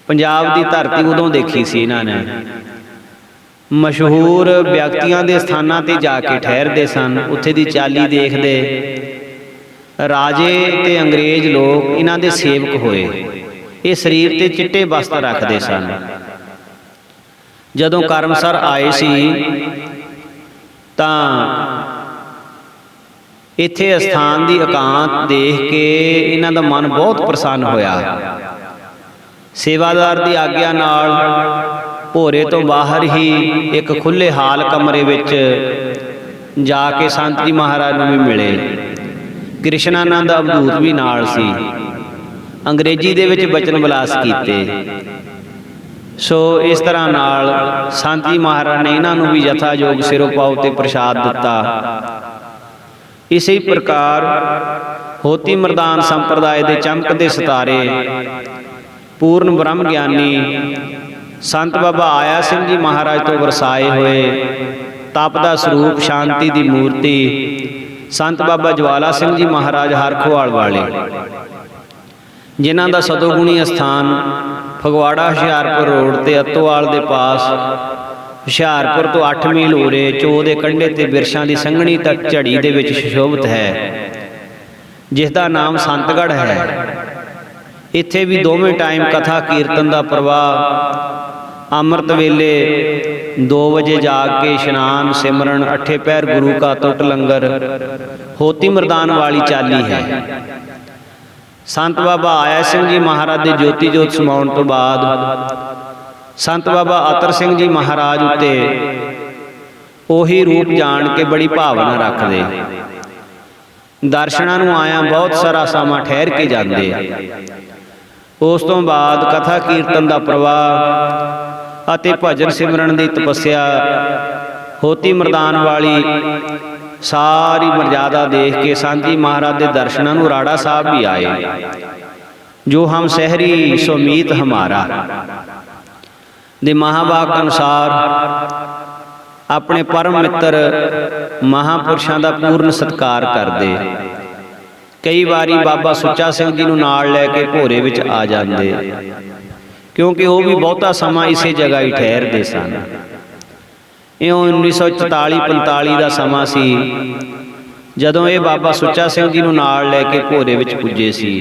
ਪੰਜਾਬ ਦੀ ਧਰਤੀ ਉਦੋਂ ਦੇਖੀ ਸੀ ਇਹਨਾਂ ਨੇ। ਮਸ਼ਹੂਰ ਵਿਅਕਤੀਆਂ ਦੇ ਸਥਾਨਾਂ ਤੇ ਜਾ ਕੇ ਠਹਿਰਦੇ ਸਨ, ਉੱਥੇ ਦੀ ਚਾਲੀ ਦੇਖਦੇ। ਰਾਜੇ ਤੇ ਅੰਗਰੇਜ਼ ਲੋਕ ਇਹਨਾਂ ਦੇ ਸੇਵਕ ਹੋਏ। ਇਹ ਸਰੀਰ ਤੇ ਚਿੱਟੇ ਵਸਤਰ ਰੱਖਦੇ ਸਨ। ਜਦੋਂ ਕਰਮਸਰ ਆਏ ਸੀ ਤਾਂ ਇੱਥੇ ਅਸਥਾਨ ਦੀ ਇਕਾਂਤ ਦੇਖ ਕੇ ਇਹਨਾਂ ਦਾ ਮਨ ਬਹੁਤ ਪ੍ਰਸੰਨ ਹੋਇਆ। ਸੇਵਾਦਾਰ ਦੀ ਆਗਿਆ ਨਾਲ ਭੋਰੇ ਤੋਂ ਬਾਹਰ ਹੀ ਇੱਕ ਖੁੱਲ੍ਹੇ ਹਾਲ ਕਮਰੇ ਵਿੱਚ ਜਾ ਕੇ ਸੰਤ ਜੀ ਮਹਾਰਾਜ ਨੂੰ ਵੀ ਮਿਲੇ। ਕ੍ਰਿਸ਼ਨਾਨੰਦ ਅਵਧੂਤ ਵੀ ਨਾਲ ਸੀ। ਅੰਗਰੇਜ਼ੀ ਦੇ ਵਿੱਚ ਬਚਨ ਵਿਲਾਸ ਕੀਤੇ। ਸੋ ਇਸ ਤਰ੍ਹਾਂ ਨਾਲ ਸੰਤ ਜੀ ਮਹਾਰਾਜ ਨੇ ਇਹਨਾਂ ਨੂੰ ਵੀ ਯਥਾਯੋਗ ਸਿਰੋਪਾਉ ਤੇ ਪ੍ਰਸ਼ਾਦ ਦਿੱਤਾ। ਇਸੇ ਪ੍ਰਕਾਰ ਹੋਤੀ ਮਰਦਾਨ ਸੰਪਰਦਾਇ ਦੇ ਚਮਕਦੇ ਸਿਤਾਰੇ ਪੂਰਨ ਬ੍ਰਹਮ ਗਿਆਨੀ ਸੰਤ ਬਾਬਾ ਆਇਆ ਸਿੰਘ ਜੀ ਮਹਾਰਾਜ ਤੋਂ ਵਰਸਾਏ ਹੋਏ ਤਪ ਦਾ ਸਰੂਪ ਸ਼ਾਂਤੀ ਦੀ ਮੂਰਤੀ ਸੰਤ ਬਾਬਾ ਜਵਾਲਾ ਸਿੰਘ ਜੀ ਮਹਾਰਾਜ ਹਰਖੋਵਾਲ ਵਾਲੇ, ਜਿਨ੍ਹਾਂ ਦਾ ਸਤੋਗੁਣੀ ਅਸਥਾਨ ਫਗਵਾੜਾ ਹੁਸ਼ਿਆਰਪੁਰ ਰੋਡ ਤੇ ਅੱਤੋਵਾਲ ਦੇ ਪਾਸ ਹੁਸ਼ਿਆਰਪੁਰ ਤੋਂ 8 ਮੀਲ ਉਰੇ ਚੋ ਦੇ ਕੰਢੇ ਤੇ ਬਿਰਸ਼ਾਂ ਦੀ ਸੰਘਣੀ ਤੱਕ ਝੜੀ ਦੇ ਵਿੱਚ ਸੁਸ਼ੋਭਿਤ ਹੈ, ਜਿਸ ਦਾ ਨਾਮ ਸੰਤਗੜ੍ਹ ਹੈ। ਇੱਥੇ ਵੀ ਦੋਵੇਂ ਟਾਈਮ ਕਥਾ ਕੀਰਤਨ ਦਾ ਪ੍ਰਵਾਹ। ਅੰਮ੍ਰਿਤ ਵੇਲੇ 2 ਵਜੇ ਜਾਗ ਕੇ ਇਸ਼ਨਾਨ ਸਿਮਰਨ, 8 ਪਹਿਰ ਗੁਰੂ ਕਾ ਟੁੱਟ ਲੰਗਰ। ਹੋਤੀ ਮਰਦਾਨ ਵਾਲੀ ਚਾਲੀ ਹੈ। ਸੰਤ ਬਾਬਾ ਆਇਆ ਸਿੰਘ ਜੀ ਮਹਾਰਾਜ ਦੇ ਜੋਤੀ ਜੋਤ ਸਮਾਉਣ ਤੋਂ ਬਾਅਦ ਸੰਤ ਬਾਬਾ ਅਤਰ ਸਿੰਘ ਜੀ ਮਹਾਰਾਜ ਉੱਤੇ ਉਹੀ ਰੂਪ ਜਾਣ ਕੇ ਬੜੀ ਭਾਵਨਾ ਰੱਖਦੇ। ਦਰਸ਼ਨਾਂ ਨੂੰ ਆਇਆ ਬਹੁਤ ਸਾਰਾ ਸਮਾਂ ਠਹਿਰ ਕੇ ਜਾਂਦੇ। ਉਸ ਤੋਂ ਬਾਅਦ ਕਥਾ ਕੀਰਤਨ ਦਾ ਪ੍ਰਵਾਹ ਅਤੇ ਭਜਨ ਸਿਮਰਨ ਦੀ ਤਪੱਸਿਆ। ਹੋਤੀ ਮਰਦਾਨ ਵਾਲੀ ਸਾਰੀ ਮਰਜ਼ਾਦਾ ਦੇਖ ਕੇ ਸੰਤ ਜੀ ਮਹਾਰਾਜ ਦੇ ਦਰਸ਼ਨਾਂ ਨੂੰ ਰਾੜਾ ਸਾਹਿਬ ਵੀ ਆਏ। ਜੋ ਹਮ ਸਹਿਰੀ ਸੋ ਮੀਤ ਹਮਾਰਾ ਦੇ ਮਹਾਵਾਕ ਅਨੁਸਾਰ ਆਪਣੇ ਪਰਮ ਮਿੱਤਰ ਮਹਾਂਪੁਰਸ਼ਾਂ ਦਾ ਪੂਰਨ ਸਤਿਕਾਰ ਕਰਦੇ। ਕਈ ਵਾਰੀ ਬਾਬਾ ਸੁੱਚਾ ਸਿੰਘ ਜੀ ਨੂੰ ਨਾਲ ਲੈ ਕੇ ਭੋਰੇ ਵਿੱਚ ਆ ਜਾਂਦੇ, ਕਿਉਂਕਿ ਉਹ ਵੀ ਬਹੁਤਾ ਸਮਾਂ ਇਸੇ ਜਗ੍ਹਾ ਹੀ ਠਹਿਰਦੇ ਸਨ। ਇਉਂ 1944-45 ਦਾ ਸਮਾਂ ਸੀ ਜਦੋਂ ਇਹ ਬਾਬਾ ਸੁੱਚਾ ਸਿੰਘ ਜੀ ਨੂੰ ਨਾਲ ਲੈ ਕੇ ਭੋਰੇ ਵਿੱਚ ਪੁੱਜੇ ਸੀ।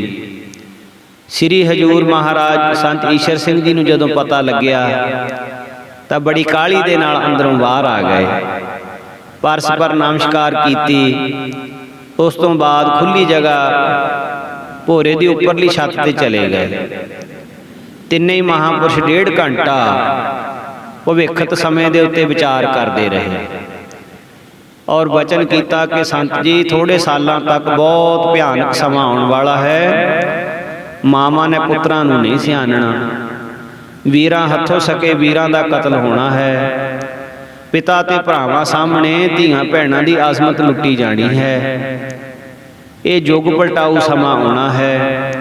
ਸ੍ਰੀ ਹਜੂਰ ਮਹਾਰਾਜ ਸੰਤ ਈਸ਼ਰ ਸਿੰਘ ਜੀ ਨੂੰ ਜਦੋਂ ਪਤਾ ਲੱਗਿਆ ਤਾਂ ਬੜੀ ਕਾਹਲੀ ਦੇ ਨਾਲ ਅੰਦਰੋਂ ਬਾਹਰ ਆ ਗਏ। ਪਰਸਪਰ ਨਮਸਕਾਰ ਕੀਤੀ। ਉਸ ਤੋਂ ਬਾਅਦ ਖੁੱਲ੍ਹੀ ਜਗ੍ਹਾ ਭੋਰੇ ਦੀ ਉੱਪਰਲੀ ਛੱਤ ਤੇ ਚਲੇ ਗਏ। ਤਿੰਨੇ ਹੀ ਮਹਾਂਪੁਰਸ਼ 1.5 ਘੰਟਾ ਭਵਿੱਖਤ ਸਮੇਂ ਦੇ ਉੱਤੇ ਵਿਚਾਰ ਕਰਦੇ ਰਹੇ ਔਰ ਵਚਨ ਕੀਤਾ ਕਿ ਸੰਤ ਜੀ ਥੋੜ੍ਹੇ ਸਾਲਾਂ ਤੱਕ ਬਹੁਤ ਭਿਆਨਕ ਸਮਾਂ ਆਉਣ ਵਾਲਾ ਹੈ। ਮਾਵਾਂ ਨੇ ਪੁੱਤਰਾਂ ਨੂੰ ਨਹੀਂ ਸਿਆਣਨਾ, ਵੀਰਾਂ ਹੱਥੋਂ ਸਕੇ ਵੀਰਾਂ ਦਾ ਕਤਲ ਹੋਣਾ ਹੈ, ਪਿਤਾ ਤੇ ਭਰਾਵਾਂ ਸਾਹਮਣੇ ਧੀਆਂ ਭੈਣਾਂ ਦੀ ਆਜ਼ਮਤ ਲੁੱਟੀ ਜਾਣੀ ਹੈ। ਇਹ ਯੁੱਗ ਪਲਟਾਊ ਸਮਾਂ ਆਉਣਾ ਹੈ।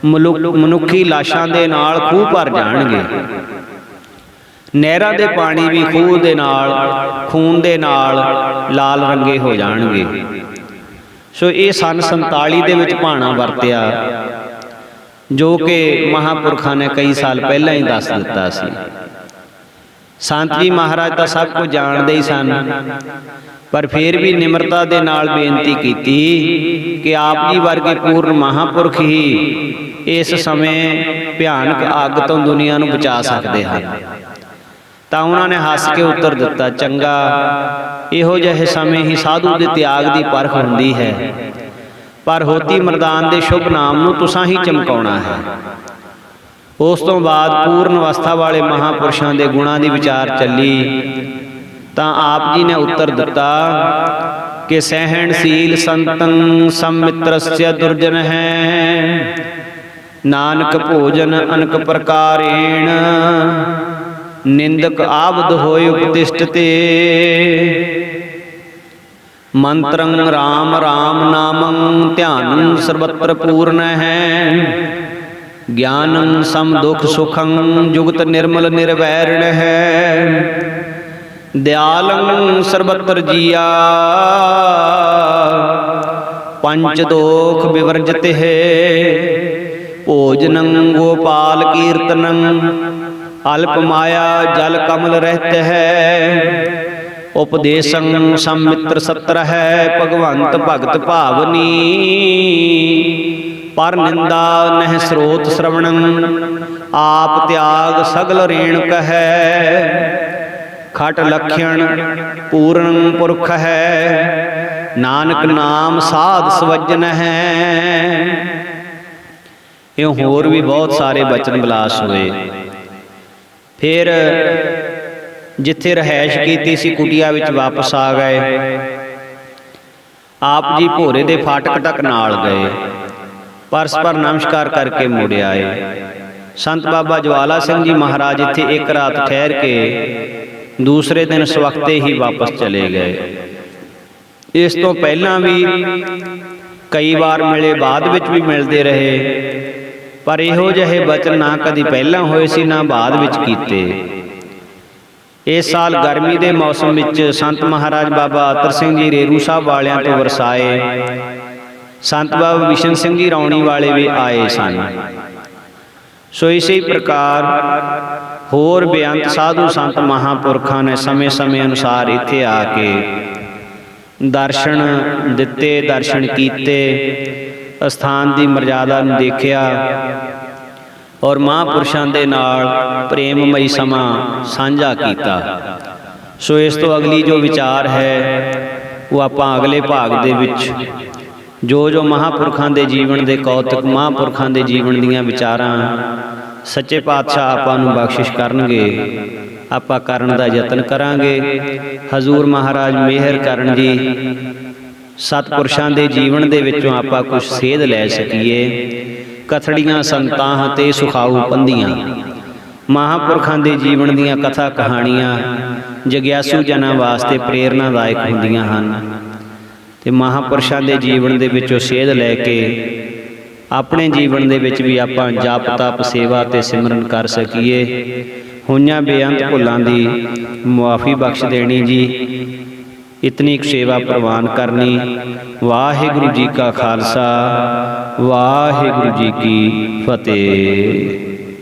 ਮਨੁੱਖੀ ਲਾਸ਼ਾਂ ਦੇ ਨਾਲ ਖੂਹ ਭਰ ਜਾਣਗੇ। ਨਹਿਰਾਂ ਦੇ ਪਾਣੀ ਵੀ ਖੂਹ ਦੇ ਨਾਲ, ਖੂਨ ਦੇ ਨਾਲ ਲਾਲ ਰੰਗੇ ਹੋ ਜਾਣਗੇ। ਸੋ ਇਹ ਸੰਨ 47 ਦੇ ਵਿੱਚ ਭਾਣਾ ਵਰਤਿਆ, ਜੋ ਕਿ ਮਹਾਂਪੁਰਖਾਂ ਨੇ ਕਈ ਸਾਲ ਪਹਿਲਾਂ ਹੀ ਦੱਸ ਦਿੱਤਾ ਸੀ। ਸੰਤ ਜੀ ਮਹਾਰਾਜ ਤਾਂ ਸਭ ਕੁਝ ਜਾਣਦੇ ਹੀ ਸਨ, ਪਰ ਫਿਰ ਵੀ ਨਿਮਰਤਾ ਦੇ ਨਾਲ ਬੇਨਤੀ ਕੀਤੀ ਕਿ ਆਪ ਜੀ ਵਰਗੇ ਪੂਰਨ ਮਹਾਂਪੁਰਖ ਹੀ ਇਸ ਸਮੇਂ ਭਿਆਨਕ ਅੱਗ ਤੋਂ ਦੁਨੀਆ ਨੂੰ ਬਚਾ ਸਕਦੇ ਹਨ। ਤਾਂ ਉਹਨਾਂ ਨੇ ਹੱਸ ਕੇ ਉੱਤਰ ਦਿੱਤਾ, ਚੰਗਾ, ਇਹੋ ਜਿਹੇ ਸਮੇਂ ਹੀ ਸਾਧੂ ਦੇ ਤਿਆਗ ਦੀ ਪਰਖ ਹੁੰਦੀ ਹੈ, ਪਰ ਹੋਤੀ ਮਰਦਾਨ ਦੇ ਸ਼ੁਭ ਨਾਮ ਨੂੰ ਤੁਸਾਂ ਹੀ ਚਮਕਾਉਣਾ ਹੈ। ਉਸ ਤੋਂ ਬਾਅਦ ਪੂਰਨ ਅਵਸਥਾ ਵਾਲੇ ਮਹਾਂਪੁਰਸ਼ਾਂ ਦੇ ਗੁਣਾਂ ਦੀ ਵਿਚਾਰ ਚੱਲੀ, ਤਾਂ ਆਪ ਜੀ ਨੇ ਉੱਤਰ ਦਿੱਤਾ ਕਿ ਸਹਿਣਸ਼ੀਲ ਸੰਤੰ ਸੰਮਿਤਰਸਯ ਦੁਰਜਨ ਹੈ, ਨਾਨਕ ਭੋਜਨ ਅਨਕ ਪ੍ਰਕਾਰੇਣ, ਨਿੰਦਕ ਆਬਦ ਹੋਇ ਉਪਤਿਸ਼ਠਤੇ, ਮੰਤਰੰ ਰਾਮ ਰਾਮ ਨਾਮੰ ਧਿਆਨੰ ਸਰਬਤਰ ਪੂਰਨ ਹੈ, ਗਿਆਨੰ ਸਮ ਦੁਖ ਸੁਖੰ ਜੁਗਤ ਨਿਰਮਲ ਨਿਰਵੈਰਣ ਹੈ, ਦਿਆਲੰ ਸਰਬਤਰ ਜੀਆ, ਪੰਚ ਦੋਖ ਵਿਵਰਜਤੇ ਹੈ, ਭੋਜਨੰ ਗੋਪਾਲ ਕੀਰਤਨੰ, ਅਲਪ ਮਾਇਆ ਜਲ ਕਮਲ ਰਹਿਤ ਹੈ, ਉਪਦੇਸੰ ਸੰਮਿਤਰ ਸਤਰ ਹੈ, ਭਗਵੰਤ ਭਗਤ ਭਾਵਨੀ, ਪਰ ਨਿੰਦਾ ਨਹਿ ਸਰੋਤ ਸ਼ਰਵਣੰ, ਆਪ ਤਿਆਗ ਸਗਲ ਰੇਣੁਕ ਹੈ, ਖਟ ਲਖਣ ਪੂਰਨ ਪੁਰਖ ਹੈ, ਨਾਨਕ ਨਾਮ ਸਾਧ ਸਵਜਨ ਹੈ। ਇਹ ਹੋਰ ਵੀ ਬਹੁਤ ਸਾਰੇ ਬਚਨ ਬਿਲਾਸ ਹੋਏ। ਫਿਰ ਜਿੱਥੇ ਰਹਿائش ਕੀਤੀ ਸੀ ਕੁਟੀਆ ਵਿੱਚ ਵਾਪਸ ਆ ਗਏ। ਆਪ ਜੀ ਭੋਰੇ ਦੇ ਫਾਟਕ ਤੱਕ ਨਾਲ ਗਏ, ਪਰਸਪਰ ਨਮਸਕਾਰ ਕਰਕੇ ਮੁੜ ਆਏ। ਸੰਤ ਬਾਬਾ ਜਵਾਲਾ ਸਿੰਘ ਜੀ ਮਹਾਰਾਜ ਇੱਥੇ ਇੱਕ ਰਾਤ ਠਹਿਰ ਕੇ ਦੂਸਰੇ ਦਿਨ ਸਵਖਤੇ ਹੀ ਵਾਪਸ ਚਲੇ ਗਏ। ਇਸ ਤੋਂ ਪਹਿਲਾਂ ਵੀ ਕਈ ਵਾਰ ਮਿਲੇ, ਬਾਅਦ ਵਿੱਚ ਵੀ ਮਿਲਦੇ ਰਹੇ, ਪਰ ਇਹੋ ਜਿਹੇ ਬਚਨ ਨਾ ਕਦੀ ਪਹਿਲਾਂ ਹੋਏ ਸੀ ਨਾ ਬਾਅਦ ਵਿੱਚ ਕੀਤੇ। ਇਸ ਸਾਲ ਗਰਮੀ ਦੇ ਮੌਸਮ ਵਿੱਚ ਸੰਤ ਮਹਾਰਾਜ ਬਾਬਾ ਅਤਰ ਸਿੰਘ ਜੀ ਰੇਰੂ ਸਾਹਿਬ ਵਾਲਿਆਂ ਤੋਂ ਵਰਸਾਏ, ਸੰਤ ਬਾਬਾ ਬਿਸ਼ਨ ਸਿੰਘ ਜੀ ਰੌਣੀ ਵਾਲੇ ਵੀ ਆਏ ਸਨ। ਸੋ ਇਸੇ ਪ੍ਰਕਾਰ ਹੋਰ ਬੇਅੰਤ ਸਾਧੂ ਸੰਤ ਮਹਾਂਪੁਰਖਾਂ ਨੇ ਸਮੇਂ-ਸਮੇਂ ਅਨੁਸਾਰ ਇੱਥੇ ਆ ਕੇ ਦਰਸ਼ਨ ਦਿੱਤੇ, ਦਰਸ਼ਨ ਕੀਤੇ, ਅਸਥਾਨ ਦੀ ਮਰਜ਼ਾਦਾ ਨੂੰ ਦੇਖਿਆ ਔਰ ਮਹਾਂਪੁਰਸ਼ਾਂ ਦੇ ਨਾਲ ਪ੍ਰੇਮਮਈ ਸਮਾਂ ਸਾਂਝਾ ਕੀਤਾ। ਸੋ ਇਸ ਤੋਂ ਅਗਲੀ ਜੋ ਵਿਚਾਰ ਹੈ ਉਹ ਆਪਾਂ ਅਗਲੇ ਭਾਗ ਦੇ ਵਿੱਚ ਜੋ ਮਹਾਂਪੁਰਖਾਂ ਦੇ ਜੀਵਨ ਦੇ ਕੌਤਕ, ਮਹਾਂਪੁਰਖਾਂ ਦੇ ਜੀਵਨ ਦੀਆਂ ਵਿਚਾਰਾਂ ਸੱਚੇ ਪਾਤਸ਼ਾਹ ਆਪਾਂ ਨੂੰ ਬਖਸ਼ਿਸ਼ ਕਰਨਗੇ, ਆਪਾਂ ਕਰਨ ਦਾ ਯਤਨ ਕਰਾਂਗੇ। ਹਜ਼ੂਰ ਮਹਾਰਾਜ ਮਿਹਰ ਕਰਨ ਜੀ, ਸਤਿਪੁਰਸ਼ਾਂ ਦੇ ਜੀਵਨ ਦੇ ਵਿੱਚੋਂ ਆਪਾਂ ਕੁਝ ਸੇਧ ਲੈ ਸਕੀਏ। ਕਥੜੀਆਂ ਸੰਤਾਂ ਤੇ ਸੁਖਾਊ ਪੰਧੀਆਂ, ਮਹਾਂਪੁਰਖਾਂ ਦੇ ਜੀਵਨ ਦੀਆਂ ਕਥਾ ਕਹਾਣੀਆਂ ਜਗਿਆਸੂ ਜਨਾਂ ਵਾਸਤੇ ਪ੍ਰੇਰਨਾਦਾਇਕ ਹੁੰਦੀਆਂ ਹਨ, ਤੇ ਮਹਾਂਪੁਰਸ਼ਾਂ ਦੇ ਜੀਵਨ ਦੇ ਵਿੱਚੋਂ ਸੇਧ ਲੈ ਕੇ ਆਪਣੇ ਜੀਵਨ ਦੇ ਵਿੱਚ ਵੀ ਆਪਾਂ ਜਪ ਤਪ ਸੇਵਾ ਤੇ ਸਿਮਰਨ ਕਰ ਸਕੀਏ। ਹੋਈਆਂ ਬੇਅੰਤ ਭੁੱਲਾਂ ਦੀ ਮੁਆਫੀ ਬਖਸ਼ ਦੇਣੀ ਜੀ, ਇਤਨੀ ਕੁ ਸੇਵਾ ਪ੍ਰਵਾਨ ਕਰਨੀ। ਵਾਹਿਗੁਰੂ ਜੀ ਕਾ ਖਾਲਸਾ, ਵਾਹਿਗੁਰੂ ਜੀ ਕੀ ਫਤਿਹ।